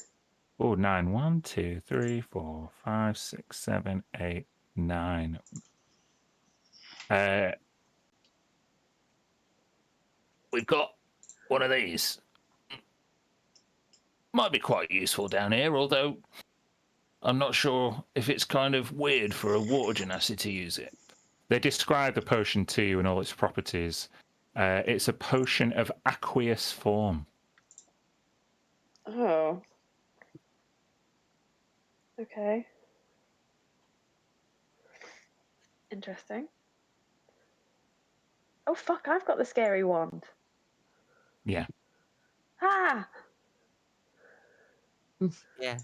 Oh, 9. 1, 2, 3, 4, 5, 6, 7, 8, 9. We've got one of these. Might be quite useful down here, although I'm not sure if it's kind of weird for a water genasi to use it. They describe the potion to you and all its properties. It's a potion of aqueous form. Oh. Okay. Interesting. Oh fuck! I've got the scary wand. Yeah. Ah! Yeah.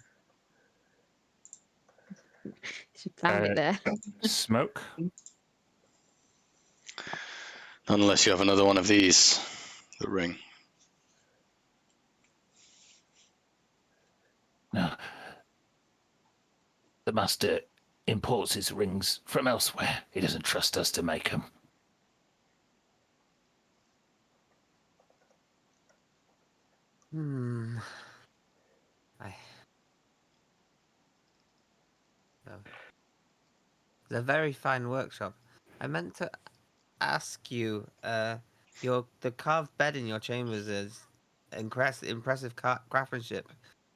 She found it there. Smoke. Not unless you have another one of these. The ring. No. The master imports his rings from elsewhere. He doesn't trust us to make them. No. It's a very fine workshop. I meant to ask you, the carved bed in your chambers is impressive craftsmanship.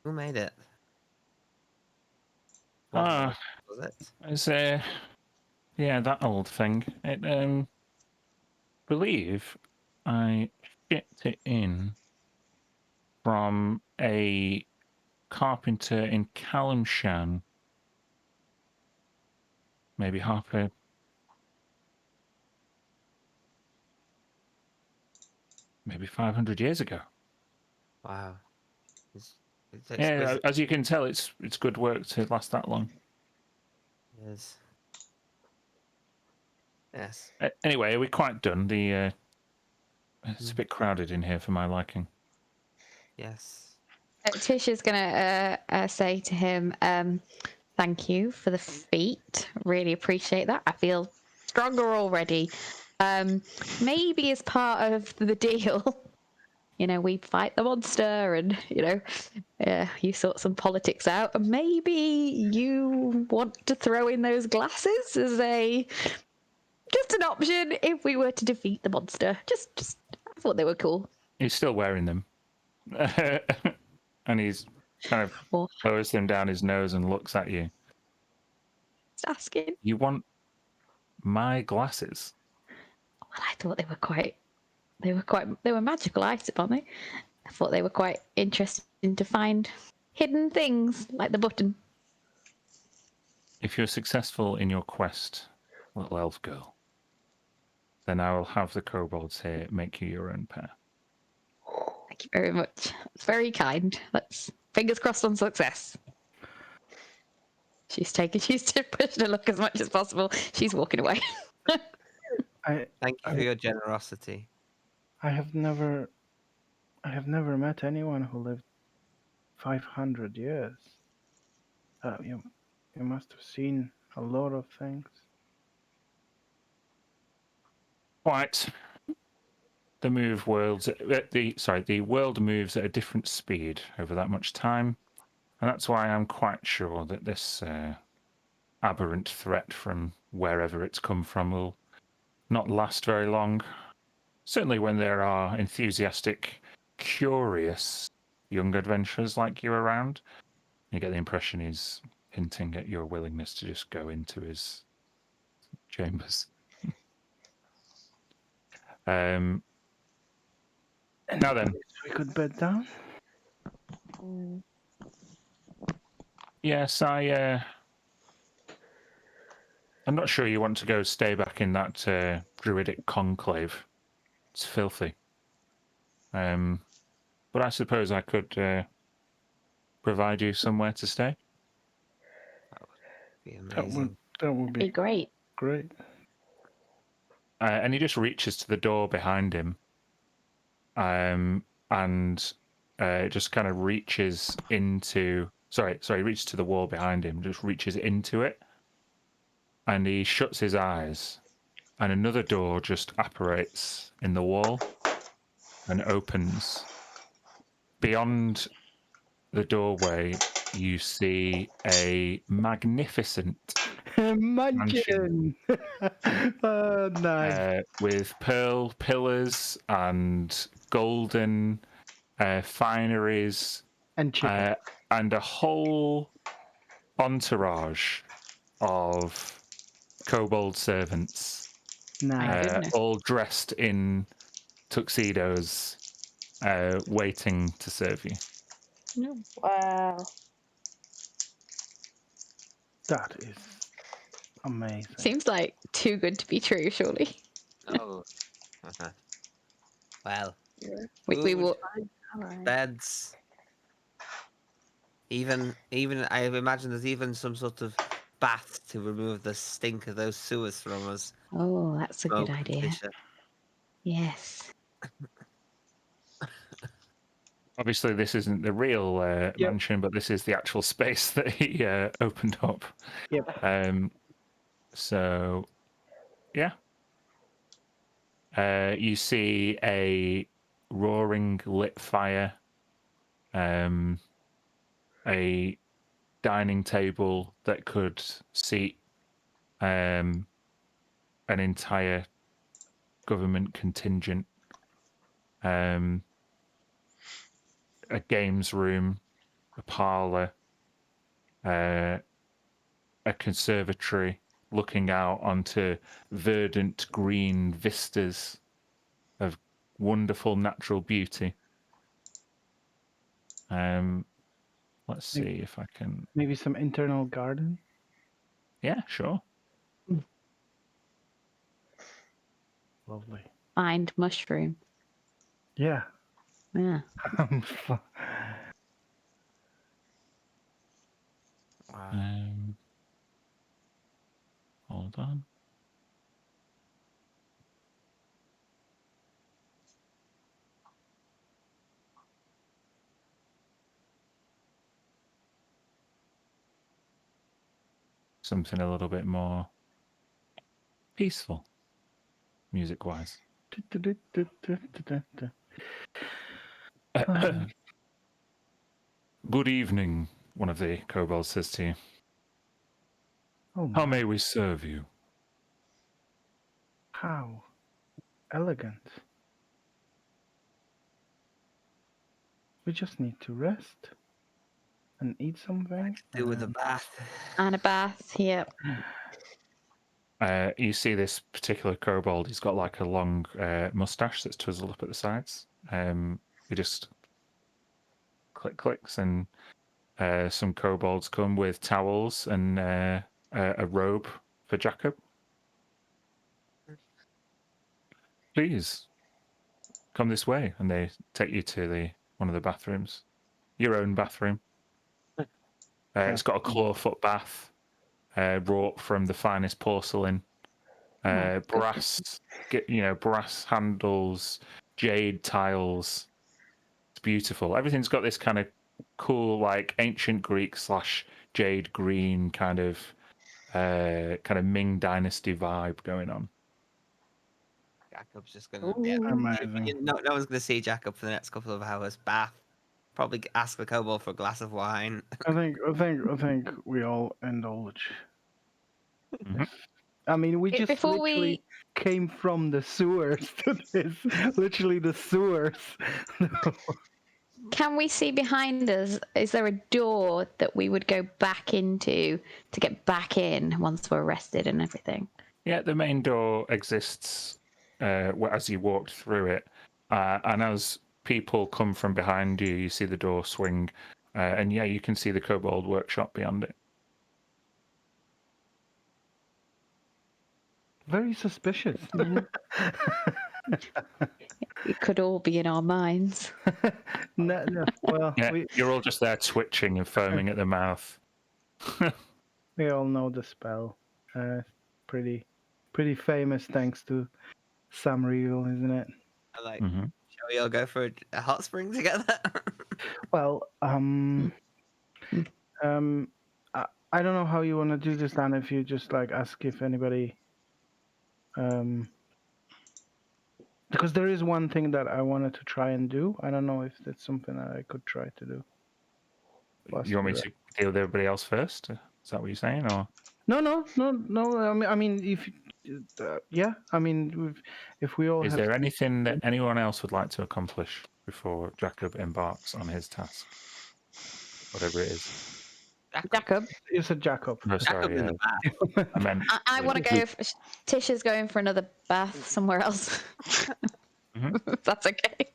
Who made it? What was it? It's yeah, that old thing. It believe I shipped it in from a carpenter in Calamshan, maybe maybe 500 years ago. Wow. It's Yeah, exquisite. as you can tell, it's good work to last that long. Yes. Yes. Anyway, are we quite done? It's a bit crowded in here for my liking. Yes. Tisha's going to say to him, thank you for the feat. Really appreciate that. I feel stronger already. Maybe as part of the deal, we fight the monster and, you sort some politics out. And maybe you want to throw in those glasses as just an option if we were to defeat the monster. Just I thought they were cool. He's still wearing them. And he's kind of Well, lowers them down his nose and looks at you. just asking. You want my glasses? Well, I thought they were magical items, aren't they? I thought they were quite interesting to find hidden things like the button. If you're successful in your quest, little elf girl, then I will have the kobolds here make you your own pair. Thank you very much. It's very kind. Let's fingers crossed on success. She's pushing to look as much as possible. She's walking away. Thank you for your generosity. I have never met anyone who lived 500 years. You must have seen a lot of things. Quite. The world moves at a different speed over that much time, and that's why I'm quite sure that this aberrant threat from wherever it's come from will not last very long. Certainly when there are enthusiastic, curious young adventurers like you around, you get the impression he's hinting at your willingness to just go into his chambers. Now then, We could bed down. yes, I'm not sure you want to go stay back in that druidic conclave. It's filthy. But I suppose I could provide you somewhere to stay. Be amazing. That would Be be great. great. And he just reaches to the door behind him, and just kind of reaches into. Sorry, he reaches to the wall behind him, just reaches into it, and he shuts his eyes, and another door just apparates in the wall and opens. Beyond the doorway, you see a magnificent Mansion. Oh, nice. with pearl pillars and golden fineries And chicken. and a whole entourage of kobold servants, Nice. all dressed in tuxedos, waiting to serve you. Wow. That is Amazing. Seems like too good to be true, surely. Oh. Well, Yeah. We food, will. All right. beds. Even I imagine there's even some sort of bath to remove the stink of those sewers from us. Oh, that's a good Smoke, idea. Fisher. Yes. Obviously, this isn't the real mansion, but this is the actual space that he opened up. Yep. So, yeah. You see a roaring lit fire, a dining table that could seat an entire government contingent, a games room, a parlor, a conservatory looking out onto verdant green vistas of wonderful natural beauty. Let's see if I can. Maybe some internal garden. Yeah, sure. Lovely. Find mushroom. Yeah. Yeah. Wow. Hold on. Something a little bit more peaceful, music-wise. Good evening, one of the kobolds says to you. Oh How my. may we serve you? How elegant. We just need to rest and eat something. Do with a bath. And a bath. Yep. You see this particular kobold, he's got like a long mustache that's twizzled up at the sides. He just clicks, and some kobolds come with towels and a robe for Jacob. Please, come this way. And they take you to one of the bathrooms. Your own bathroom. It's got a clawfoot bath, wrought from the finest porcelain. Brass, brass handles, jade tiles. It's beautiful. Everything's got this kind of cool, like ancient Greek / jade green kind of Ming Dynasty vibe going on. Jacob's just gonna Amazing. no one's gonna see Jacob for the next couple of hours. Bath. Probably ask the kobold for a glass of wine. I think we all indulge. Mhm. I mean, we just Before literally came from the sewers to this. Literally the sewers. Can we see behind us? Is there a door that we would go back into to get back in once we're rested and everything? Yeah, the main door exists as you walked through it, and as people come from behind you, you see the door swing, and yeah, you can see the kobold workshop beyond it. Very suspicious. It could all be in our minds. No, well, Yeah, you're all just there twitching and foaming at the mouth. we all know the spell. Pretty famous thanks to Sam Riegel, isn't it? Like, Mm-hmm. shall we all go for a hot spring together? Well, I don't know how you want to do this, Dan. If you just like ask if anybody, because there is one thing that I wanted to try and do. I don't know if that's something that I could try to do. You want me to deal with everybody else first? Is that what you're saying, or? No. I mean, if yeah, I mean, if we all Is have. there anything that anyone else would like to accomplish before Jacob embarks on his task? Whatever it is. Jacob? You said Jacob. No, Jacob sorry. in the bath. I meant. I want to go. Tisha's going for another bath somewhere else. If that's okay.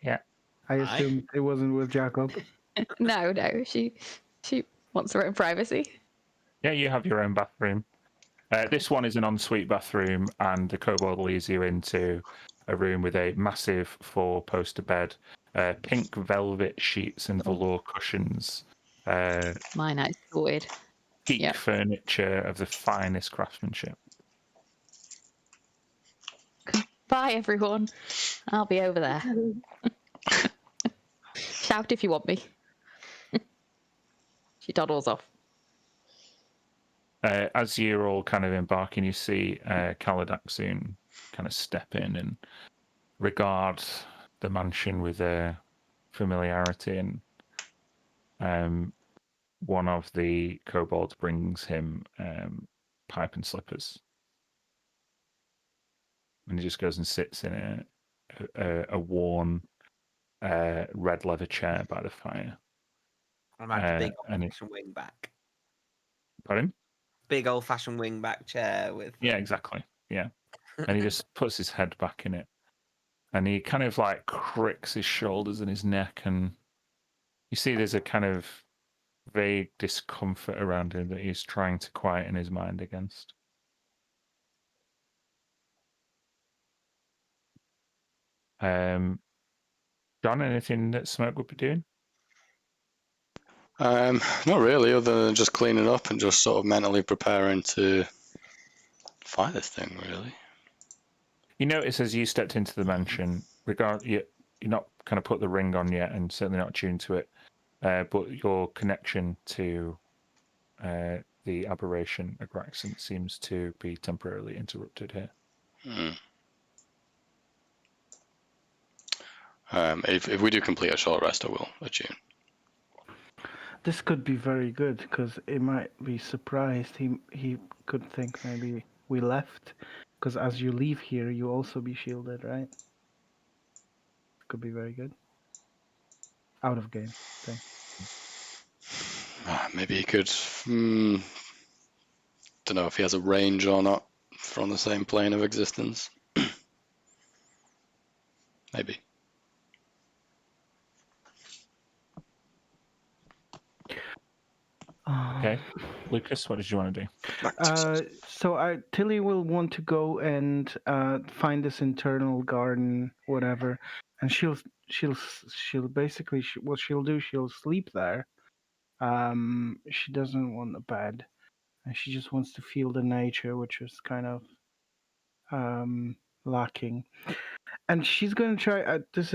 Yeah. I assumed it wasn't with Jacob. No. She wants her own privacy. Yeah, you have your own bathroom. This one is an ensuite bathroom, and the kobold leads you into a room with a massive 4-poster bed, pink velvet sheets and velour cushions, My night's sorted. teak Yep. furniture of the finest craftsmanship. Bye, everyone. I'll be over there. Shout if you want me. She toddles off. As you're all kind of embarking, you see Kaladak soon kind of step in and regard the mansion with familiarity, and one of the kobolds brings him pipe and slippers, and he just goes and sits in a worn red leather chair by the fire. I imagine big And old-fashioned wing-back. Pardon? Big old-fashioned wing-back chair with... Yeah, exactly. Yeah. And he just puts his head back in it. And he kind of like cricks his shoulders and his neck, and you see there's a kind of vague discomfort around him that he's trying to quieten his mind against. John, anything that Smoke would be doing? Not really, other than just cleaning up and just sort of mentally preparing to fight this thing, really. You notice as you stepped into the mansion, you're not kind of put the ring on yet and certainly not tuned to it, but your connection to the aberration Agraxant seems to be temporarily interrupted here. If we do complete a short rest, I will attune. This could be very good because he might be surprised. He could think maybe we left because as you leave here, you also be shielded, right? Could be very good. Out of game thing. Maybe he could. Don't know if he has a range or not from the same plane of existence. Maybe. Okay. Lucas, what did you want to do? So Tilly will want to go and find this internal garden, whatever, and she'll basically what she'll do, she'll sleep there. She doesn't want a bed, and she just wants to feel the nature, which is kind of lacking. And she's going to try. This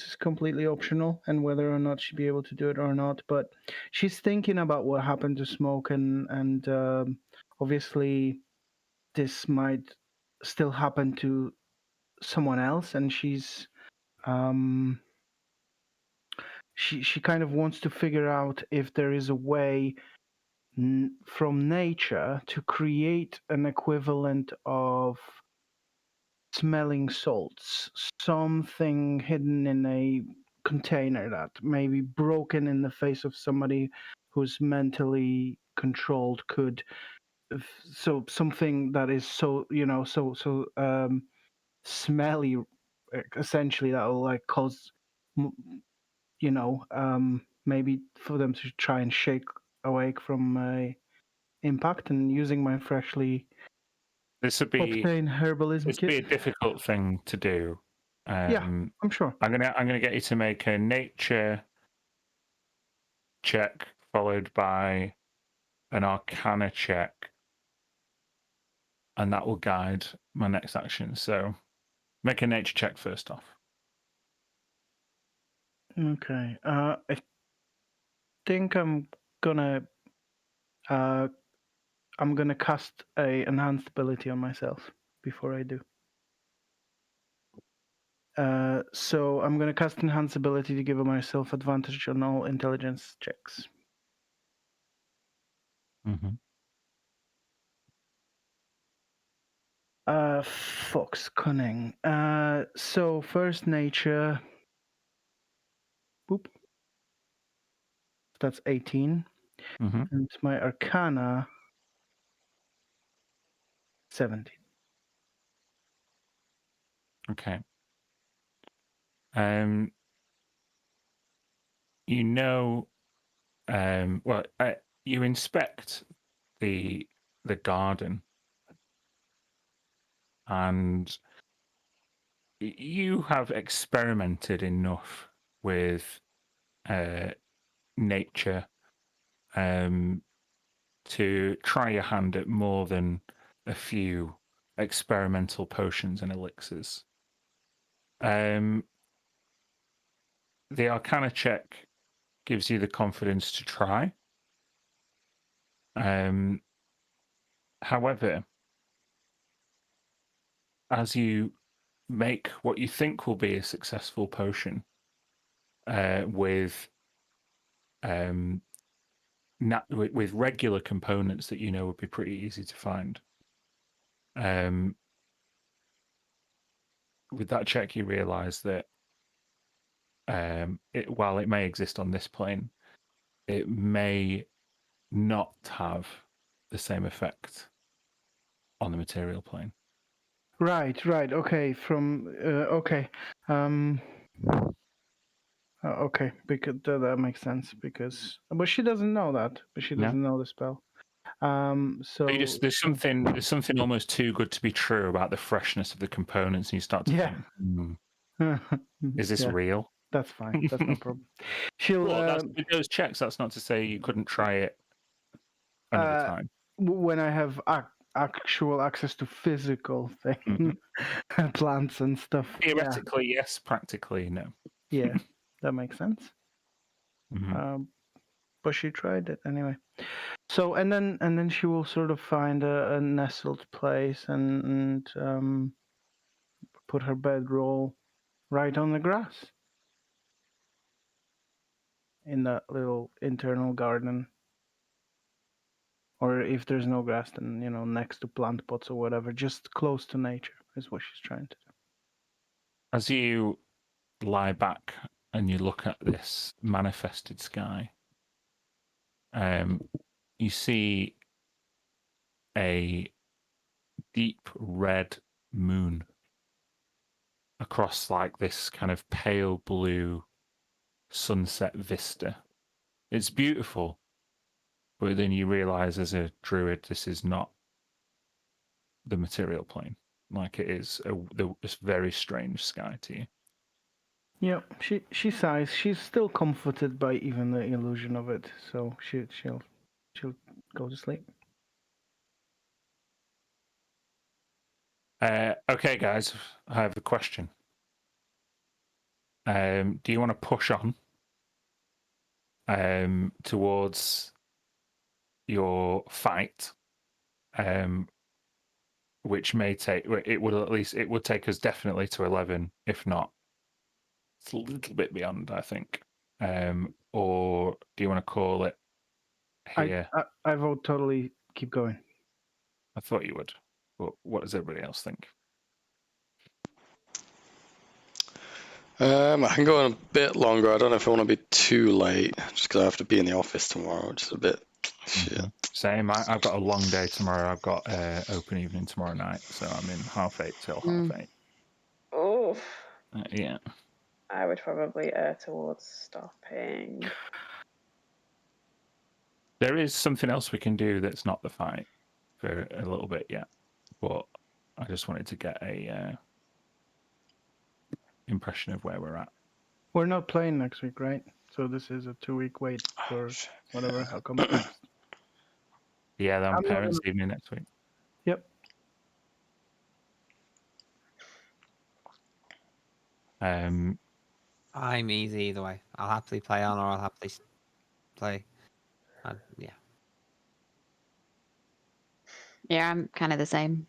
is completely optional, and whether or not she'll be able to do it or not. But she's thinking about what happened to Smoke, and obviously this might still happen to someone else, and she kind of wants to figure out if there is a way from nature to create an equivalent of smelling salts, something hidden in a container that may be broken in the face of somebody who's mentally controlled could so something that is so smelly essentially that will like cause maybe for them to try and shake awake from my impact, and using my freshly This would be obtained herbalism a kit. difficult thing to do. Yeah, I'm sure. I'm gonna get you to make a nature check followed by an arcana check, and that will guide my next action. So make a nature check first off. Okay. I think uh I'm gonna cast a enhanced ability on myself before I do. So I'm gonna cast enhanced ability to give myself advantage on all intelligence checks. Mm-hmm. Fox cunning. So first nature. Boop. That's 18. Mm-hmm. And my arcana 17. Okay. You know, well, you inspect the garden, and you have experimented enough with nature to try your hand at more than a few experimental potions and elixirs. The Arcana check gives you the confidence to try. However, as you make what you think will be a successful potion with regular components that you know would be pretty easy to find, with that check you realize that while it may exist on this plane, it may not have the same effect on the material plane. Right. Okay. Okay. Okay, because that makes sense. But she doesn't know that. But she doesn't know the spell. So There's something almost too good to be true about the freshness of the components, and you start to think, is this real? That's fine. That's no problem. She'll. Well, with those checks, that's not to say you couldn't try it another time. When I have actual access to physical things, plants and stuff. Theoretically, yes. Practically, no. Yeah, that makes sense. But she tried it anyway. So and then she will sort of find a nestled place and put her bedroll right on the grass in that little internal garden. Or if there's no grass, then next to plant pots or whatever, just close to nature is what she's trying to do. As you lie back and you look at this manifested sky, you see a deep red moon across like this kind of pale blue sunset vista. It's beautiful, but then you realize as a druid, this is not the material plane. Like it is this very strange sky to you. Yeah, she sighs. She's still comforted by even the illusion of it, so she'll go to sleep. Okay, guys, I have a question. Do you want to push on towards your fight, which may take it would take us definitely to 11, if not it's a little bit beyond, I think. Or do you want to call it here? I vote totally keep going. I thought you would. But what does everybody else think? I can go on a bit longer. I don't know if I want to be too late, just because I have to be in the office tomorrow, which is a bit shit. Same. I've got a long day tomorrow. I've got open evening tomorrow night, so I'm in 8:30 till 8:30. Oh. Yeah. I would probably err towards stopping. There is something else we can do that's not the fight for a little bit yet, but I just wanted to get a impression of where we're at. We're not playing next week, right? So this is a 2-week wait for whatever comes next. Yeah, then parents' evening next week. Yep. I'm easy either way. I'll happily play on, or I'll happily play. Yeah. Yeah, I'm kind of the same.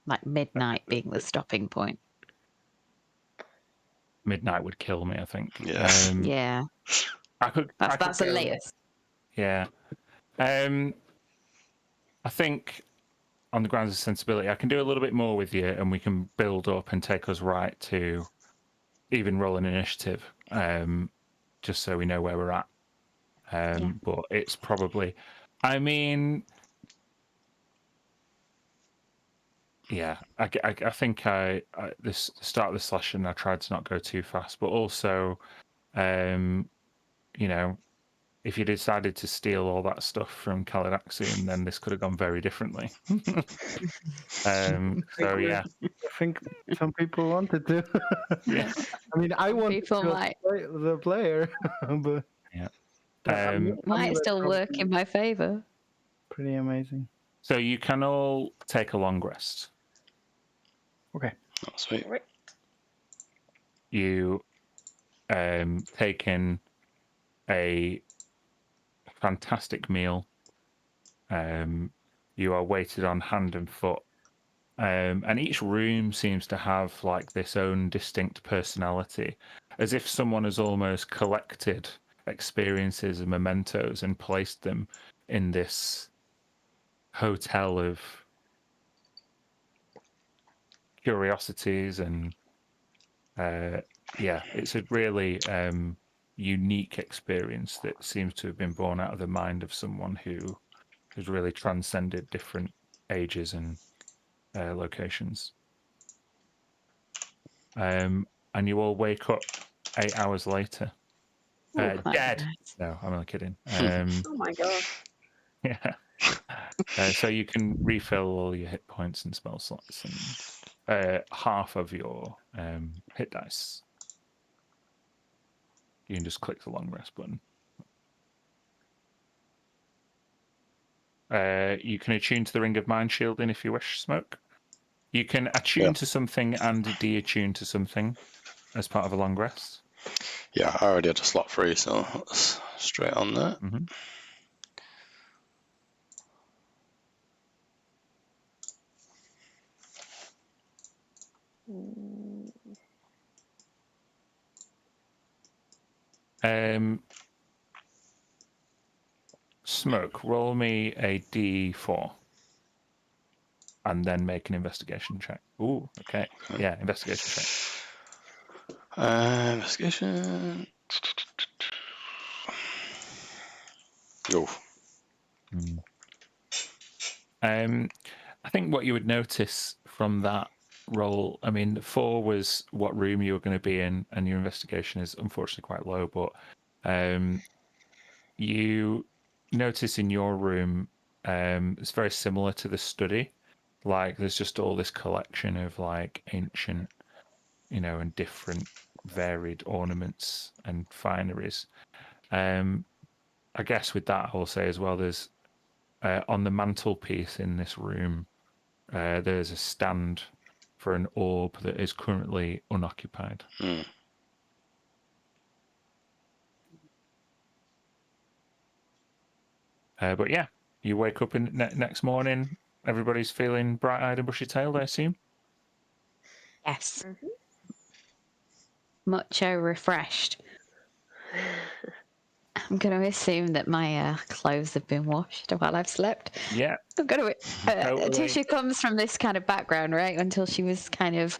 Like midnight being the stopping point. Midnight would kill me, I think. Yeah. Yeah. That's the latest. Yeah. I think on the grounds of sensibility, I can do a little bit more with you, and we can build up and take us right to even roll an initiative, just so we know where we're at. But it's probably, I mean, yeah, I think this start of the session I tried to not go too fast, but also, if you decided to steal all that stuff from Kaladaxian, then this could have gone very differently. So yeah, I think some people wanted to. yeah, I mean, I Some wanted people to might play the player, but yeah. might still work probably in my favour. pretty amazing. So you can all take a long rest. Okay. Oh, sweet. Right. You take in a fantastic meal. You are weighted on hand and foot. And each room seems to have like this own distinct personality, as if someone has almost collected experiences and mementos and placed them in this hotel of curiosities. And yeah, it's a really unique experience that seems to have been born out of the mind of someone who has really transcended different ages and locations. And you all wake up 8 hours later. Oh, my Dead. goodness. No, I'm only kidding. Oh my god. Yeah. So you can refill all your hit points and spell slots and half of your hit dice. You can just click the long rest button. You can attune to the Ring of Mind Shielding if you wish, Smoke. You can attune Yeah. to something and de-attune to something as part of a long rest. Yeah, I already had a slot free, so that's straight on that. Mm-hmm. Smoke, roll me a d4 and then make an investigation check. Ooh, okay. Yeah, investigation check. Investigation. Oh, I think what you would notice from that roll, I mean, 4 was what room you were going to be in, and your investigation is unfortunately quite low, but you notice in your room, it's very similar to the study. Like, there's just all this collection of like ancient, and different varied ornaments and fineries. I guess with that, I will say as well, there's on the mantelpiece in this room, there's a stand for an orb that is currently unoccupied. But yeah, you wake up in next morning, everybody's feeling bright-eyed and bushy-tailed, I assume. Yes. Mhm. Much refreshed. I'm going to assume that my clothes have been washed while I've slept. Yeah, I'm going to. totally. Tisha comes from this kind of background, right? Until she was kind of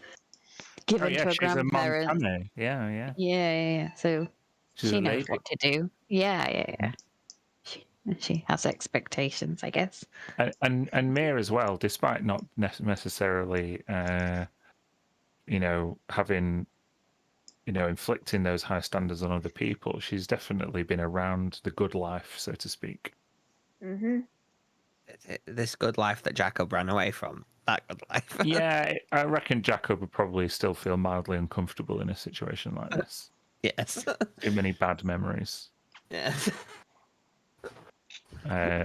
given to her she's a grandparents. Montana. Yeah. Yeah. So She's she a knows lady. what to do. Yeah. She has expectations, I guess. And Mia as well, despite not necessarily, having, inflicting those high standards on other people, she's definitely been around the good life, so to speak. Mhm. This good life that Jacob ran away from. That good life. Yeah, I reckon Jacob would probably still feel mildly uncomfortable in a situation like this. Yes. Too many bad memories. Yes.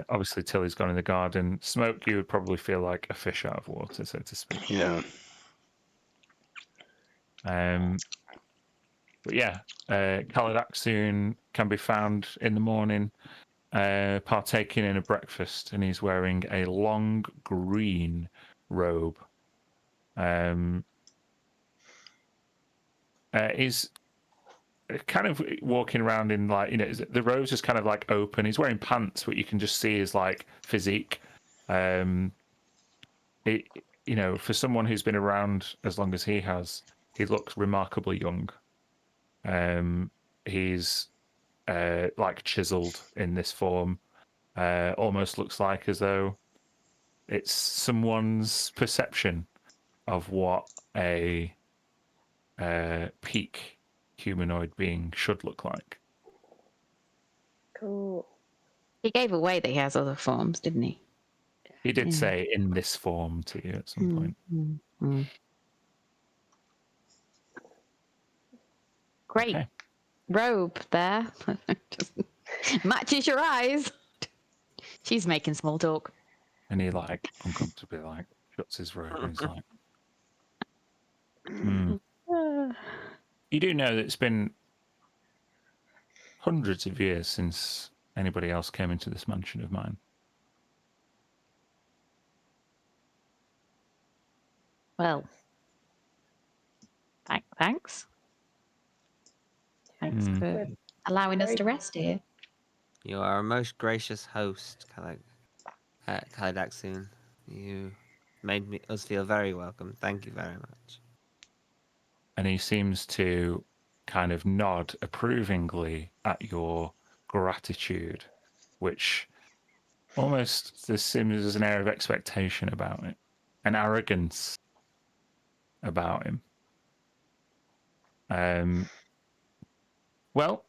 Obviously, Tilly's gone in the garden. Smoke, you would probably feel like a fish out of water, so to speak. yeah. But yeah, Kaladaxun can be found in the morning partaking in a breakfast, and he's wearing a long green robe. He's kind of walking around in like, the robe's just kind of like open. He's wearing pants, but you can just see his like physique. For someone who's been around as long as he has, he looks remarkably young. He's like chiseled in this form. Almost looks like as though it's someone's perception of what a peak humanoid being should look like. Cool. He gave away that he has other forms, didn't he? He did Yeah. say in this form to you at some point. Great Okay. robe there. Just matches your eyes. She's making small talk. And he like uncomfortably like shuts his robe and he's like, hmm. You do know that it's been hundreds of years since anybody else came into this mansion of mine. Well, thanks. Thanks Hmm. for allowing us Very to rest here. You are a most gracious host, Kalidaxun. You made us feel very welcome. Thank you very much. And he seems to kind of nod approvingly at your gratitude, which almost there seems there's an air of expectation about it, an arrogance about him. Well,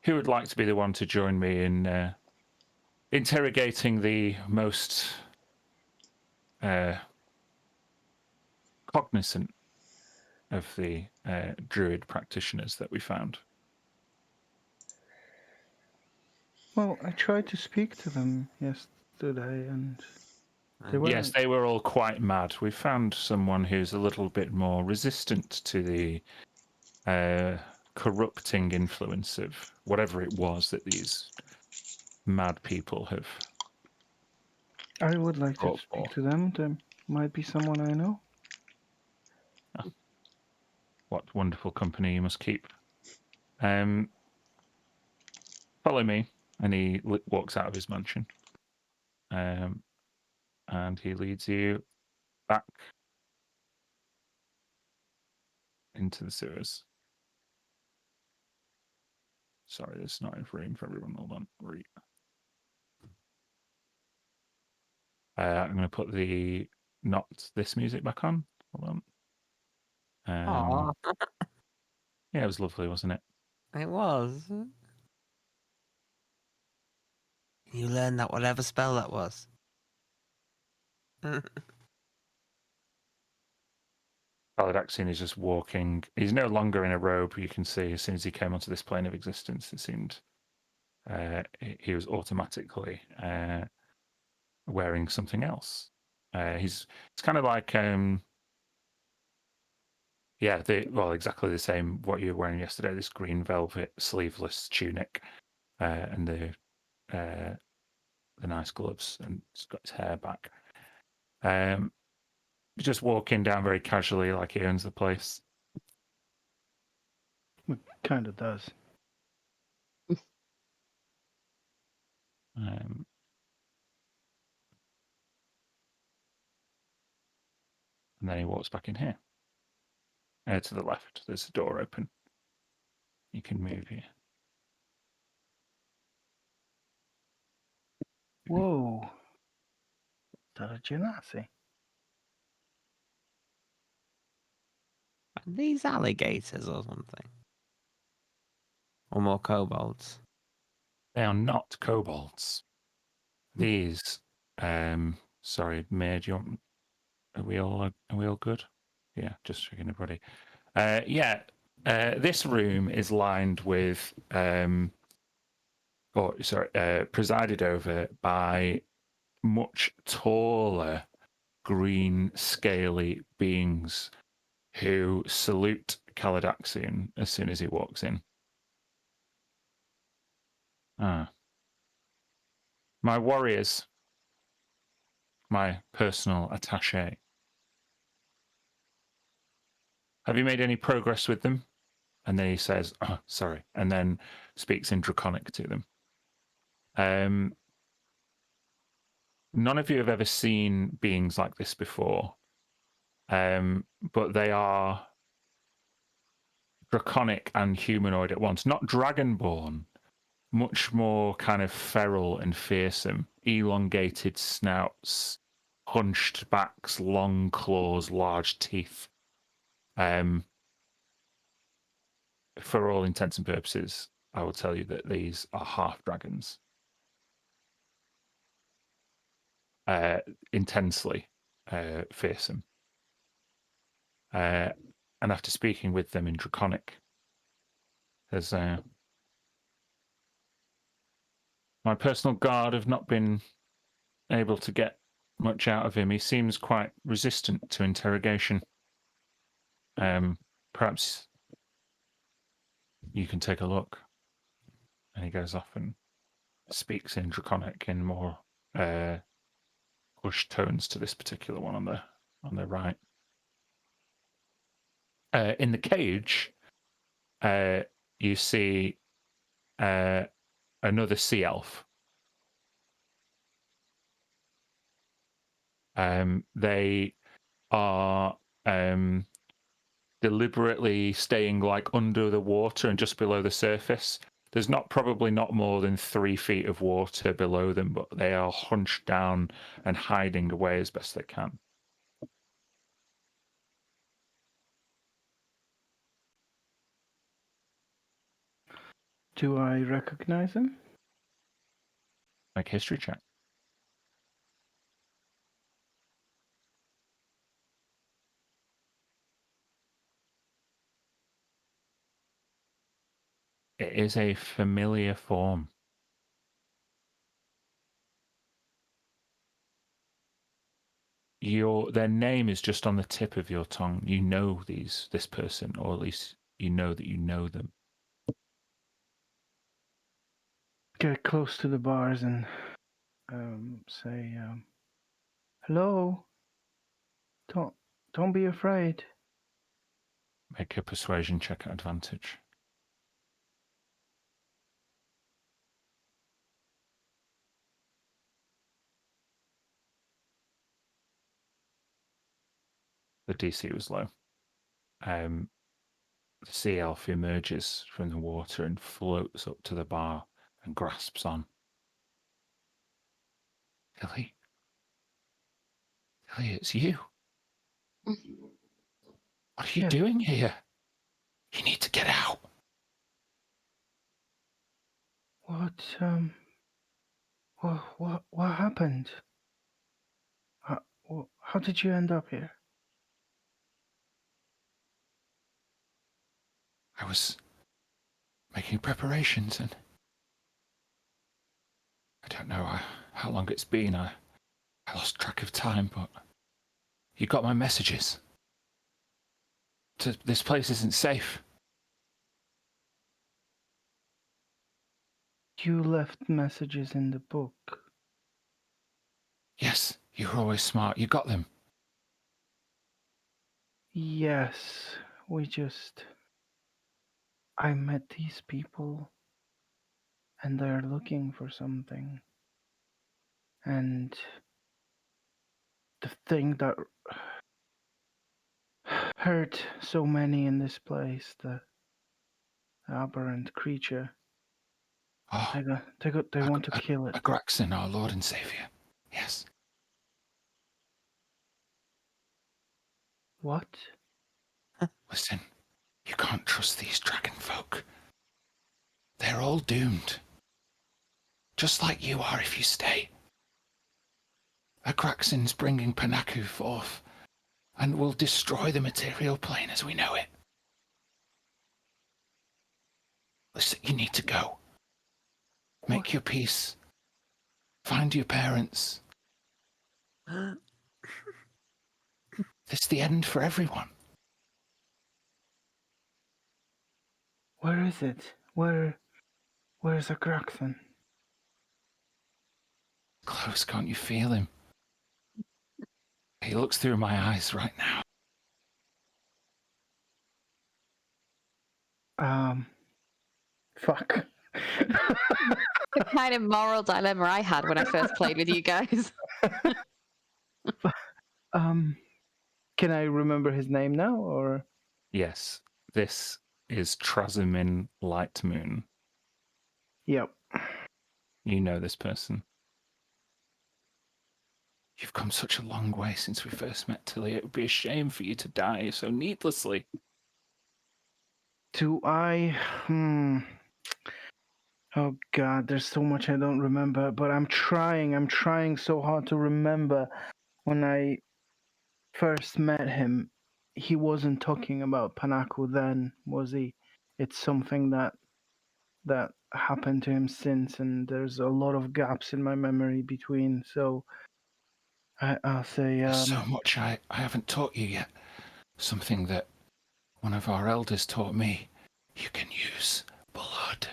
who would like to be the one to join me in interrogating the most cognizant of the druid practitioners that we found? Well, I tried to speak to them yesterday, and they weren't. Yes, they were all quite mad. We found someone who's a little bit more resistant to the corrupting influence of whatever it was that these mad people have I would like to brought speak forth. to them. There might be someone I know. What wonderful company you must keep. Follow me. And he walks out of his mansion. And he leads you back into the sewers. Sorry, there's not enough room for everyone. Hold on. I'm going to put the not this music back on. Hold on. Yeah, it was lovely, wasn't it? It was. You learned that whatever spell that was. Paladaxin is just walking. He's no longer in a robe. You can see as soon as he came onto this plane of existence, it seemed he was automatically wearing something else. It's kind of like exactly the same what you were wearing yesterday. This green velvet sleeveless tunic and the nice gloves, and he's got his hair back. He's just walking down very casually, like he owns the place. It kind of does. Um, and then he walks back in here. To the left, there's a door open. You can move here. Whoa. Is that a genasi? Are these alligators or something? Or more kobolds? They are not kobolds. These, sorry, Mayor, do you want, are we all good? Yeah, just checking everybody. This room is lined with, presided over by much taller, green, scaly beings who salute Kaladaxian as soon as he walks in. My warriors, my personal attaché. Have you made any progress with them? And then he says, oh, sorry, and then speaks in Draconic to them. None of you have ever seen beings like this before, but they are Draconic and humanoid at once. Not dragonborn, much more kind of feral and fearsome. Elongated snouts, hunched backs, long claws, large teeth. for all intents and purposes, I will tell you that these are half dragons. Intensely fearsome. And after speaking with them in Draconic, there's my personal guard have not been able to get much out of him. He seems quite resistant to interrogation. Perhaps you can take a look. And he goes off and speaks in Draconic in more hushed tones to this particular one on the right. In the cage, you see another sea elf. They are deliberately staying like under the water and just below the surface. There's probably not more than 3 feet of water below them, but they are hunched down and hiding away as best they can. Do I recognize him? Make a history check. It is a familiar form. Their name is just on the tip of your tongue. You know this person, or at least you know that you know them. Get close to the bars and say, "Hello. Don't be afraid." Make a persuasion check at advantage. The DC was low. The sea elf emerges from the water and floats up to the bar and grasps on. Tilly, it's you. What are you Yes. doing here? You need to get out. What happened? How did you end up here? I was making preparations and I don't know how long it's been. I lost track of time, but you got my messages. This place isn't safe. You left messages in the book. Yes, you were always smart. You got them. Yes, I met these people and they're looking for something. And the thing that hurt so many in this place, the aberrant creature, Oh, they want to kill it. Agraxin, our Lord and Savior. Yes. What? Listen, you can't trust these dragon folk. They're all doomed. Just like you are if you stay. Agraxin's bringing Panaku forth and will destroy the material plane as we know it. Listen, you need to go. Make your peace. Find your parents. It's the end for everyone. Where is it? Where's Agraxon? Close, can't you feel him? He looks through my eyes right now. Fuck. The kind of moral dilemma I had when I first played with you guys. Can I remember his name now, or? Yes, this is Trazimin Lightmoon. Yep. You know this person. You've come such a long way since we first met, Tilly. It would be a shame for you to die so needlessly. Do I? Oh God, there's so much I don't remember, but I'm trying. I'm trying so hard to remember when I first met him. He wasn't talking about Panaku then, was he? It's something that happened to him since, and there's a lot of gaps in my memory between. So I'll say There's so much I haven't taught you yet. Something that one of our elders taught me. You can use blood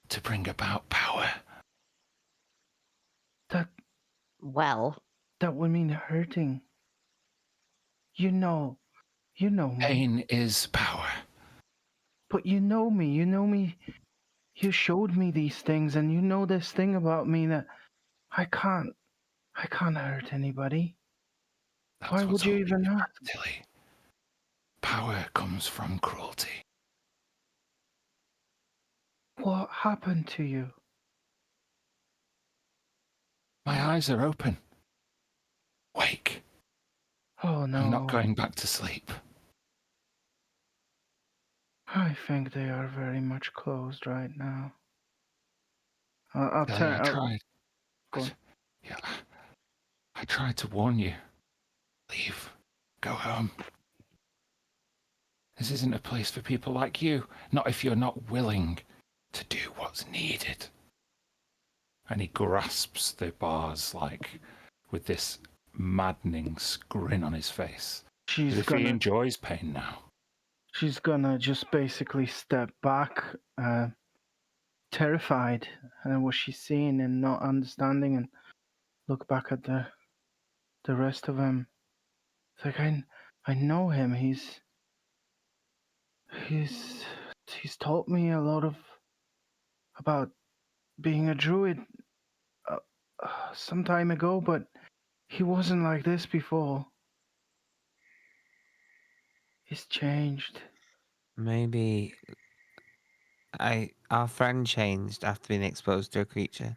to bring about power. that Well, that would mean hurting. You know me. Pain is power. But you know me. You showed me these things, and you know this thing about me that I can't hurt anybody. Why That's would what's you holding even you ask? back, Tilly. Power comes from cruelty. What happened to you? My eyes are open. Wake. Oh I'm not no. going back to sleep. I think they are very much closed right now. I'll Tilly, turn. I tried. Go on. Yeah, I tried to warn you. Leave. Go home. This isn't a place for people like you. Not if you're not willing to do what's needed. And he grasps the bars, like, with this maddening grin on his face. As She's if he gonna enjoys pain now. just basically step back, terrified at what she's seeing and not understanding, and look back at the rest of him. It's like I know him. He's he's taught me a lot of about being a druid uh, some time ago, but he wasn't like this before. He's changed. Maybe our friend changed after being exposed to a creature.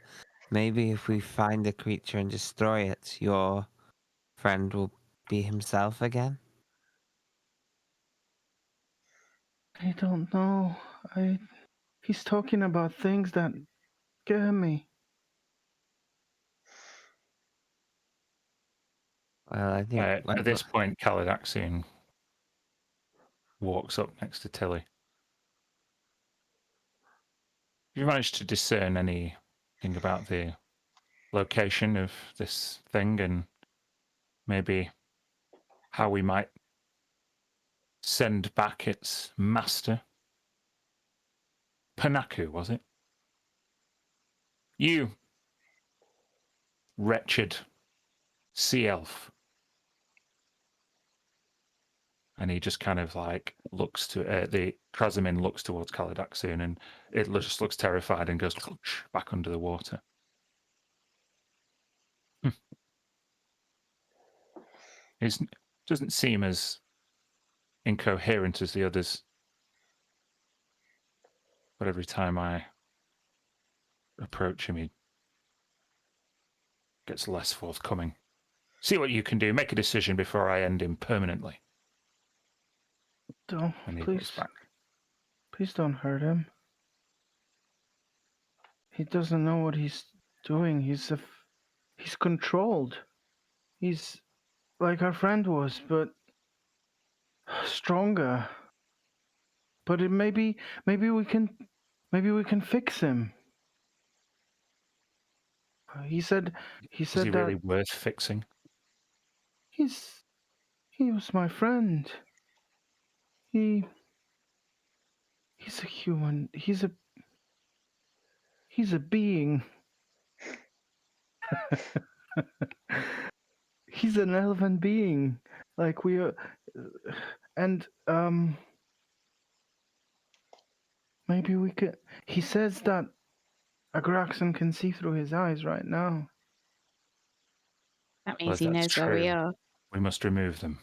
Maybe if we find the creature and destroy it, your friend will be himself again. I don't know. He's talking about things that scare me. Well, I think At this point, Calidaxian walks up next to Tilly. Have you managed to discern anything about the location of this thing and maybe how we might send back its master? Panaku, was it? You, wretched sea elf. And he just kind of like looks to the Krasimir looks towards Calidaxian and it just looks terrified and goes back under the water. It doesn't seem as incoherent as the others. But every time I approach him, he gets less forthcoming. See what you can do. Make a decision before I end him permanently. Don't And he looks back. please don't hurt him. He doesn't know what he's doing. He's controlled. He's like our friend was, but stronger. But maybe we can fix him. He said Is he that really worth fixing? he was my friend. He's a human. He's a being. He's an elven being. Like we are, and maybe we could. He says that Agraxon can see through his eyes right now. that Well, means if he that's knows where we true, are. we must remove them.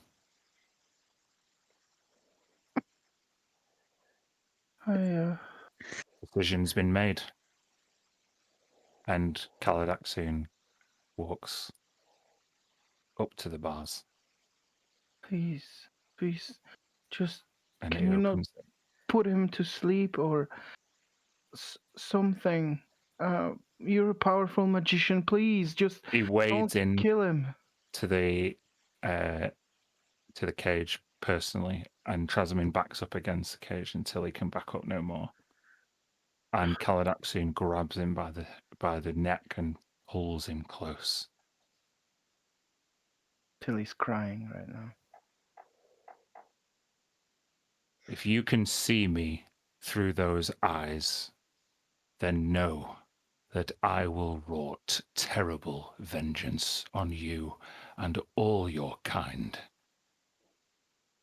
Decision's been made. And Calidaxian walks up to the bars please, just and can he you not opens them. put him to sleep or something. You're a powerful magician. Please, just He wades don't in kill him. to the cage personally, and Trasimir backs up against the cage until he can back up no more. And Kaladak soon grabs him by the neck and pulls him close. Tilly's crying right now. If you can see me through those eyes, then know that I will wrought terrible vengeance on you and all your kind.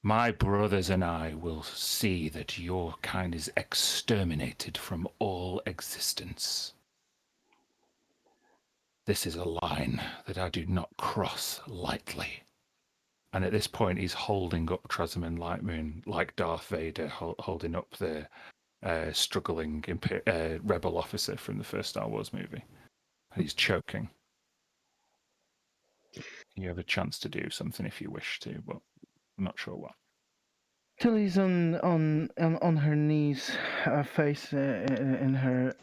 My brothers and I will see that your kind is exterminated from all existence. This is a line that I do not cross lightly. And at this point, he's holding up Trasimir Lightmoon like Darth Vader holding up the struggling rebel officer from the first Star Wars movie. And he's choking. You have a chance to do something if you wish to, but I'm not sure what. Tilly's on her knees, face in her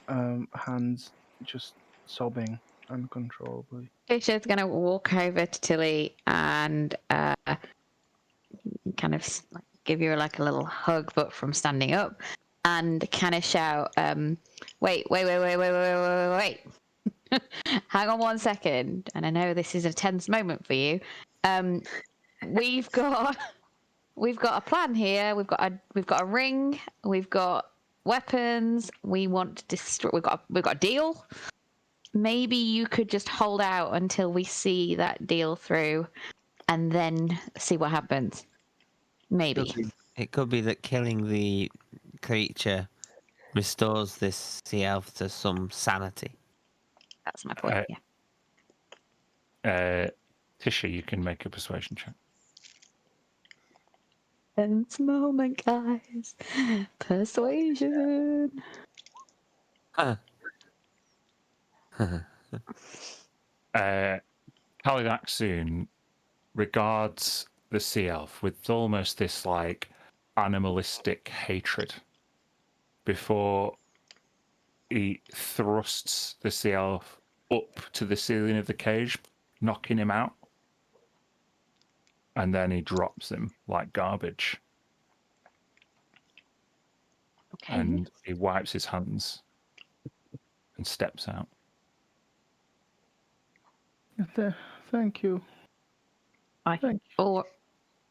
hands, just sobbing uncontrollably. Tisha's going to walk over to Tilly and kind of give you like a little hug, but from standing up, and kind of shout, wait. Hang on 1 second. And I know this is a tense moment for you. We've got a plan here. We've got a ring. We've got weapons. We want to destroy. We've got a deal. Maybe you could just hold out until we see that deal through, and then see what happens. Maybe. It could be that killing the creature restores this sea elf to some sanity. That's my point. Yeah. Tisha, you can make a persuasion check. Tense moment, guys. Persuasion. Kalidak soon regards the sea elf with almost this like animalistic hatred before he thrusts the sea elf up to the ceiling of the cage, knocking him out. And then he drops him like garbage. Okay. And he wipes his hands and steps out. Thank you. Or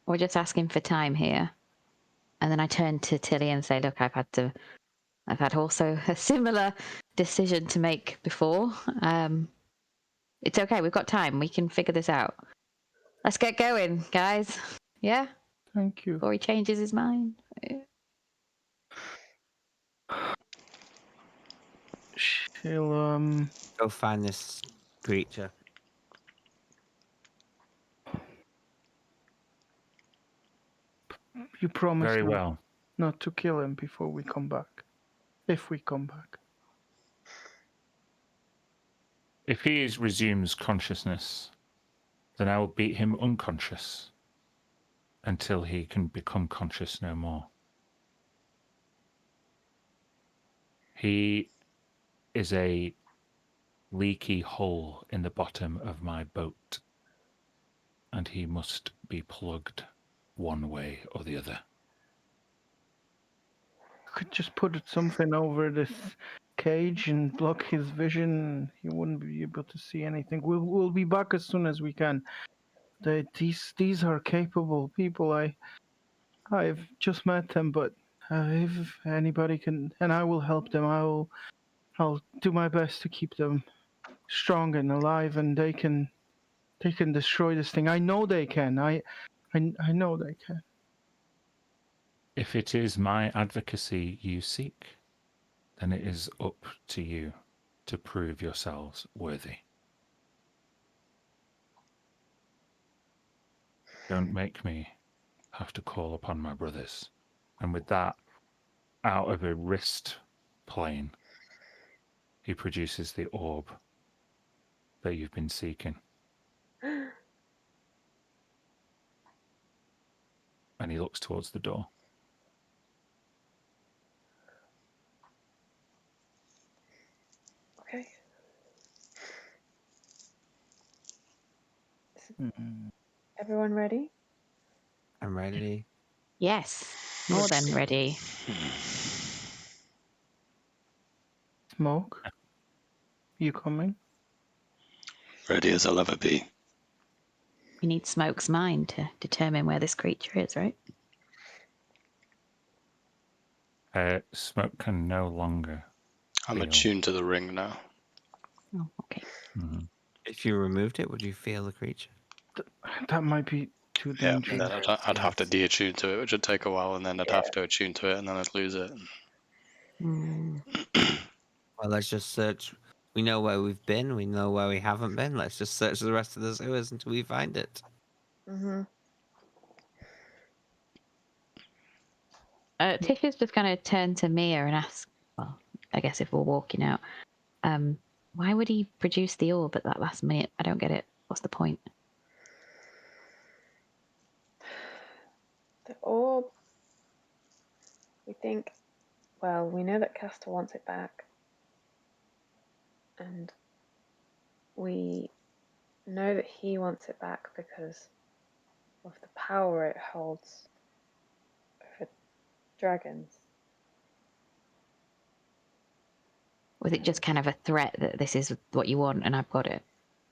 we're just asking for time here. And then I turn to Tilly and say, look, I've had also a similar decision to make before. It's okay, we've got time. We can figure this out. Let's get going, guys. Yeah? Thank you. Before he changes his mind. She'll Go find this creature. You promise Very well. not to kill him before we come back. If we come back. If he resumes consciousness, then I will beat him unconscious until he can become conscious no more. He is a leaky hole in the bottom of my boat, and he must be plugged one way or the other. Could just put something over this cage and block his vision. He wouldn't be able to see anything. We'll be back as soon as we can. These are capable people. I've just met them, but if anybody can, and I will help them. I'll do my best to keep them strong and alive, and they can destroy this thing. I know they can. I know they can. If it is my advocacy you seek, then it is up to you to prove yourselves worthy. Don't make me have to call upon my brothers. And with that, out of a wrist plane, he produces the orb that you've been seeking. And he looks towards the door. Mm. Everyone ready? I'm ready. Yes, more than ready. Smoke, you coming? Ready as I'll ever be. We need Smoke's mind to determine where this creature is, right? Smoke can no longer. I'm Feel. attuned to the ring now. Oh, okay. Mhm. If you removed it, would you feel the creature? That might be too Yeah, dangerous. then I'd have to de-attune to it, which would take a while, and then I'd have to attune to it, and then I'd lose it. Hmm. Well, let's just search. We know where we've been. We know where we haven't been. Let's just search the rest of the sewers until we find it. Mm-hmm. Tish is just going to turn to Mia and ask, well, I guess if we're walking out, why would he produce the orb at that last minute? I don't get it. What's the point? The orb. We think. Well, we know that Castor wants it back, and we know that he wants it back because of the power it holds over dragons. Was it just kind of a threat that this is what you want and I've got it?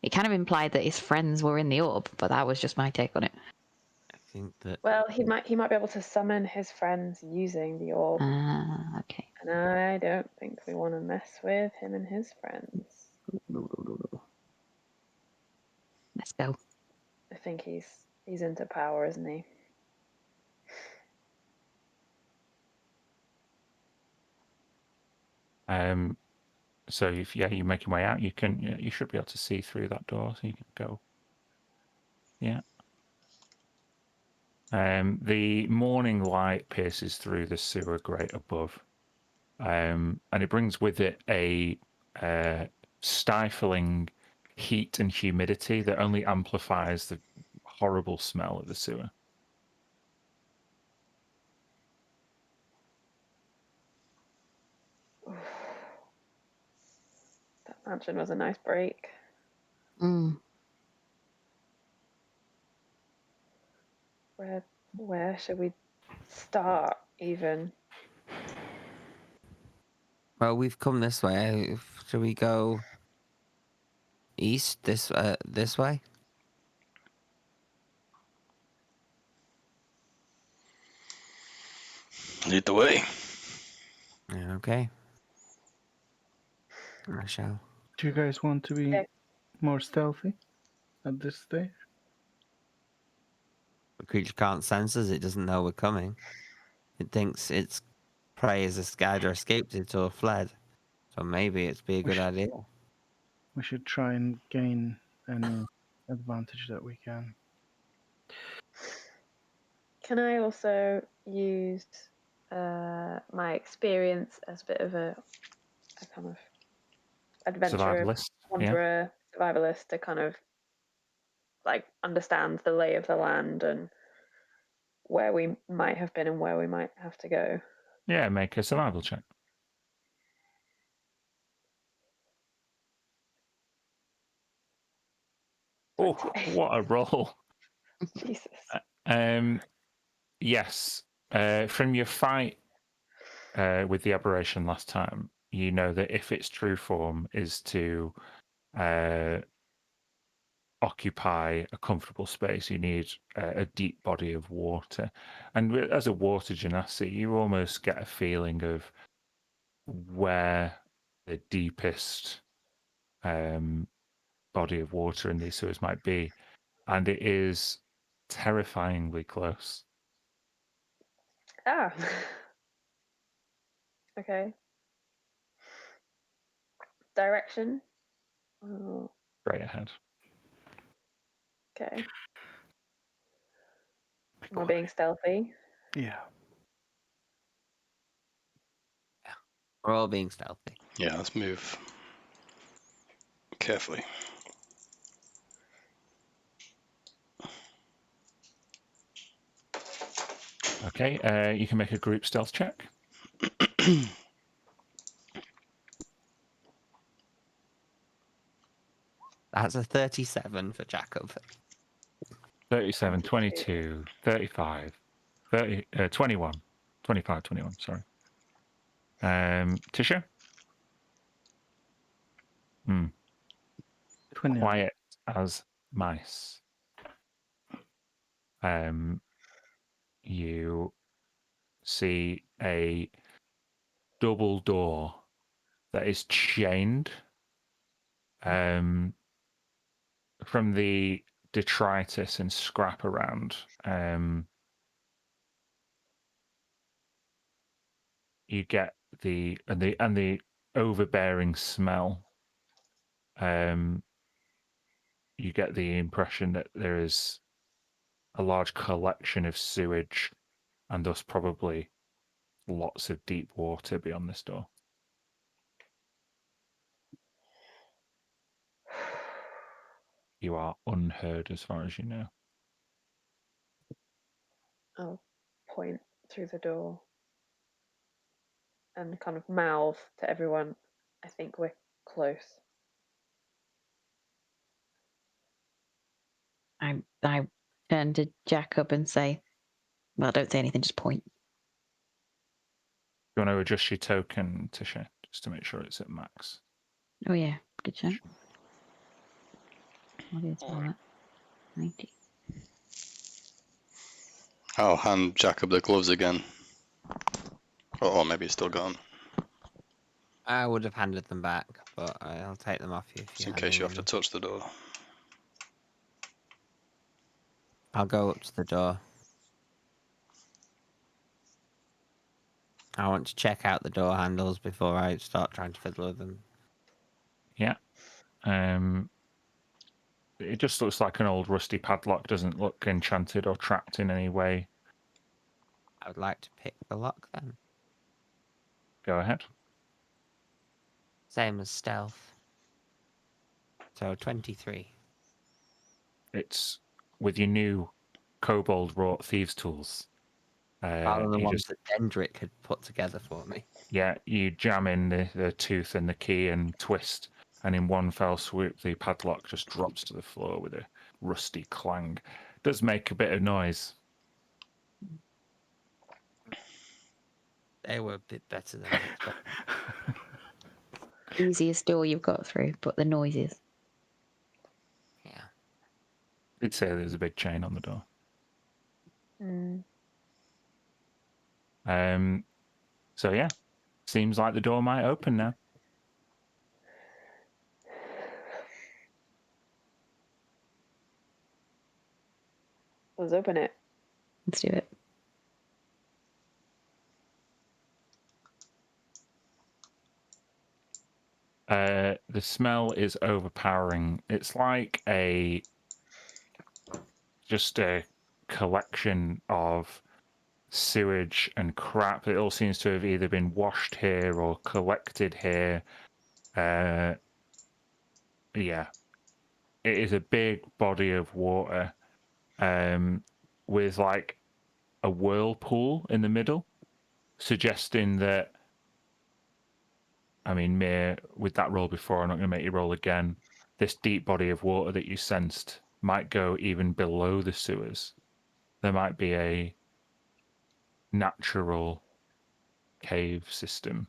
It kind of implied that his friends were in the orb, but that was just my take on it. I think that Well, he might be able to summon his friends using the orb, Ah, okay. and I don't think we want to mess with him and his friends. Let's go. I think he's into power, isn't he? So if you're making way out, you should be able to see through that door, so you can go. Yeah. The morning light pierces through the sewer grate above, and it brings with it a stifling heat and humidity that only amplifies the horrible smell of the sewer. That mansion was a nice break. Mm. Where should we start even? well, we've come this way. Should we go east this way? Lead the way. Yeah, okay. I shall. Do you guys want to be Okay. more stealthy at this stage? The creature can't sense us. It doesn't know we're coming. It thinks its prey has either escaped it or fled. So maybe it'd be a good idea. We should try and gain any advantage that we can. Can I also use my experience as a bit of a kind of adventurer, Survivalist. Yeah. wanderer, survivalist to kind of like understand the lay of the land and where we might have been and where we might have to go? Yeah, make a survival check. Oh, 28. what a roll. Jesus. Yes. From your fight with the aberration last time, you know that if its true form is to occupy a comfortable space, you need a deep body of water. And as a water genasi, you almost get a feeling of where the deepest body of water in these sewers might be. And it is terrifyingly close. Ah. Okay. Direction. Oh, Straight ahead. okay. We're being stealthy. Yeah. We're all being stealthy. Yeah, let's move carefully. Okay, you can make a group stealth check. That's a 37 for Jacob. 37, 22, 35, 30, 21. 25, 21, sorry. Tisha? 20. Quiet as mice. You see a double door that is chained. From the detritus and scrap around, you get the overbearing smell. You get the impression that there is a large collection of sewage and thus probably lots of deep water beyond this door. You are unheard as far as you know. I'll point through the door and kind of mouth to everyone, I think we're close. I turn to Jacob and say, well, don't say anything, just point. You want to adjust your token, Tisha, just to make sure it's at max. Oh, yeah, good shout. What is that? 90. I'll hand Jacob the gloves again. Or maybe he's still gone, I would have handed them back, but I'll take them off you if just you're in case you have handing to them. touch the door. I'll go up to the door. I want to check out the door handles before I start trying to fiddle with them. Yeah. It just looks like an old rusty padlock, doesn't look enchanted or trapped in any way. I would like to pick the lock then. Go ahead. Same as stealth. So 23. It's with your new kobold wrought thieves tools. Rather than You ones just, that Dendrick had put together for me. yeah, you jam in the tooth and the key and twist, and in one fell swoop, the padlock just drops to the floor with a rusty clang. Does make a bit of noise. They were a bit better than I expected. Easiest door you've got through, but the noises. Yeah. I'd say there's a big chain on the door. So yeah, seems like the door might open now. Let's open it. Let's do it. The smell is overpowering. It's like just a collection of sewage and crap. It all seems to have either been washed here or collected here. Yeah, it is a big body of water, with like a whirlpool in the middle, suggesting that. I mean, Mir, with that roll before, I'm not going to make you roll again. This deep body of water that you sensed might go even below the sewers. There might be a natural cave system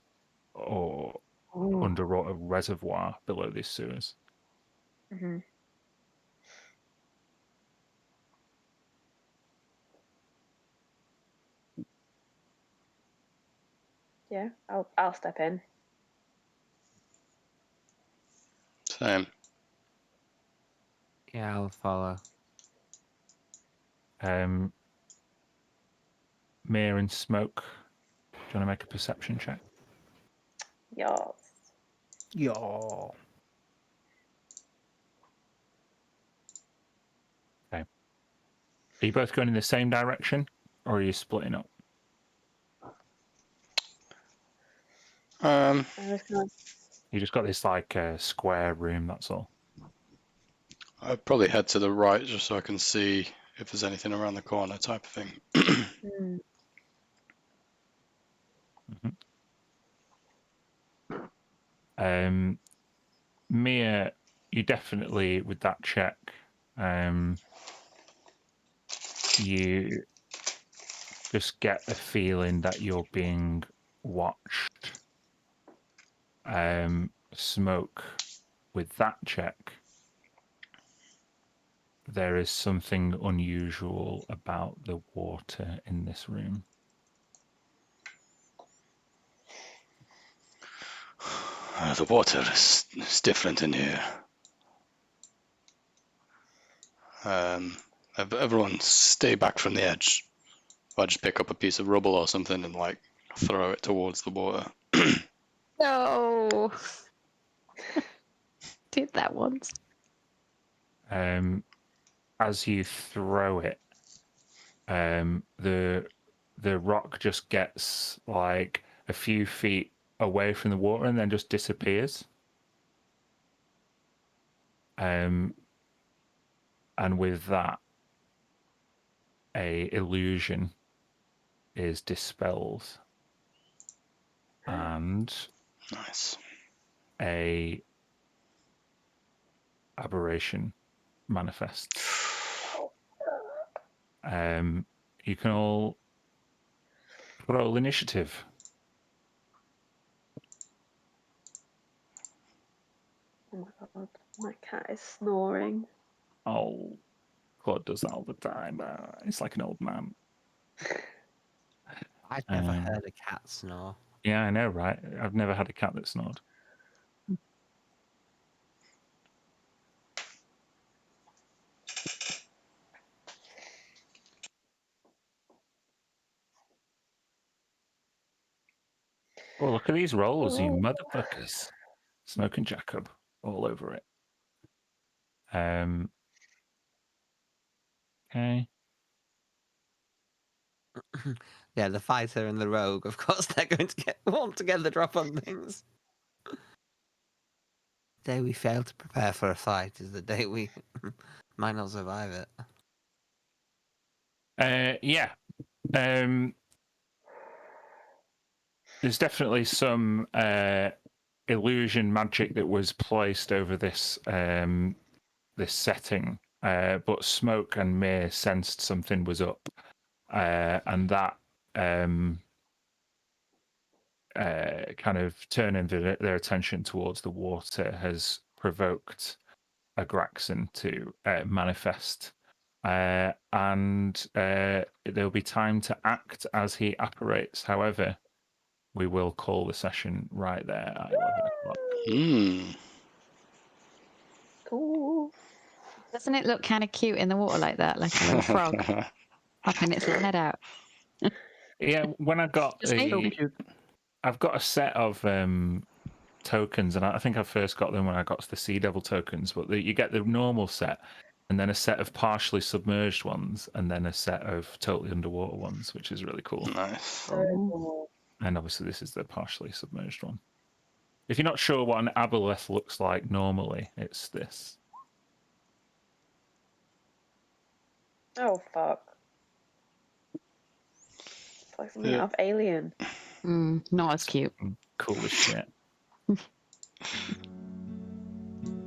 or underwater reservoir below these sewers. Mm-hmm. Yeah, I'll step in. Same. Yeah, I'll follow. Mir and Smoke, do you want to make a perception check? Yes. Yeah. Okay. Are you both going in the same direction, or are you splitting up? I was gonna. You just got this like square room, that's all. I'd probably head to the right just so I can see if there's anything around the corner type of thing. Mia, you definitely, with that check, you just get a feeling that you're being watched. Smoke, with that check, there is something unusual about the water in this room. The water is different in here. Everyone stay back from the edge. I just pick up a piece of rubble or something and like throw it towards the water. No. Did that once. As you throw it, the rock just gets like a few feet away from the water and then just disappears. And with that, a illusion is dispelled, and Nice. a aberration manifests. You can all roll initiative. Oh my god, my cat is snoring. Oh, Claude does that all the time. It's like an old man. I've never heard a cat snore. Yeah, I know, right? I've never had a cat that snored. Oh, look at these rolls, you motherfuckers. Smoke and Jacob all over it. Okay. Yeah, the fighter and the rogue, of course, they're going to want to get the drop on things. The day we fail to prepare for a fight is the day we might not survive it. Yeah. There's definitely some illusion magic that was placed over this this setting, but Smoke and Mir sensed something was up, and that kind of turning their attention towards the water has provoked Agraxon to manifest. And there'll be time to act as he apparates. However, we will call the session right there at 11 o'clock. Cool. Doesn't it look kind of cute in the water like that, like a little frog popping its little head out? Yeah, when I got Just me? So cute. I've got a set of tokens, and I think I first got them when I got to the Sea Devil tokens. But you get the normal set, and then a set of partially submerged ones, and then a set of totally underwater ones, which is really cool. Nice. Cool. And obviously, this is the partially submerged one. If you're not sure what an aboleth looks like normally, it's this. Oh fuck. It's like something out of Alien. Not as cute. Cool as shit.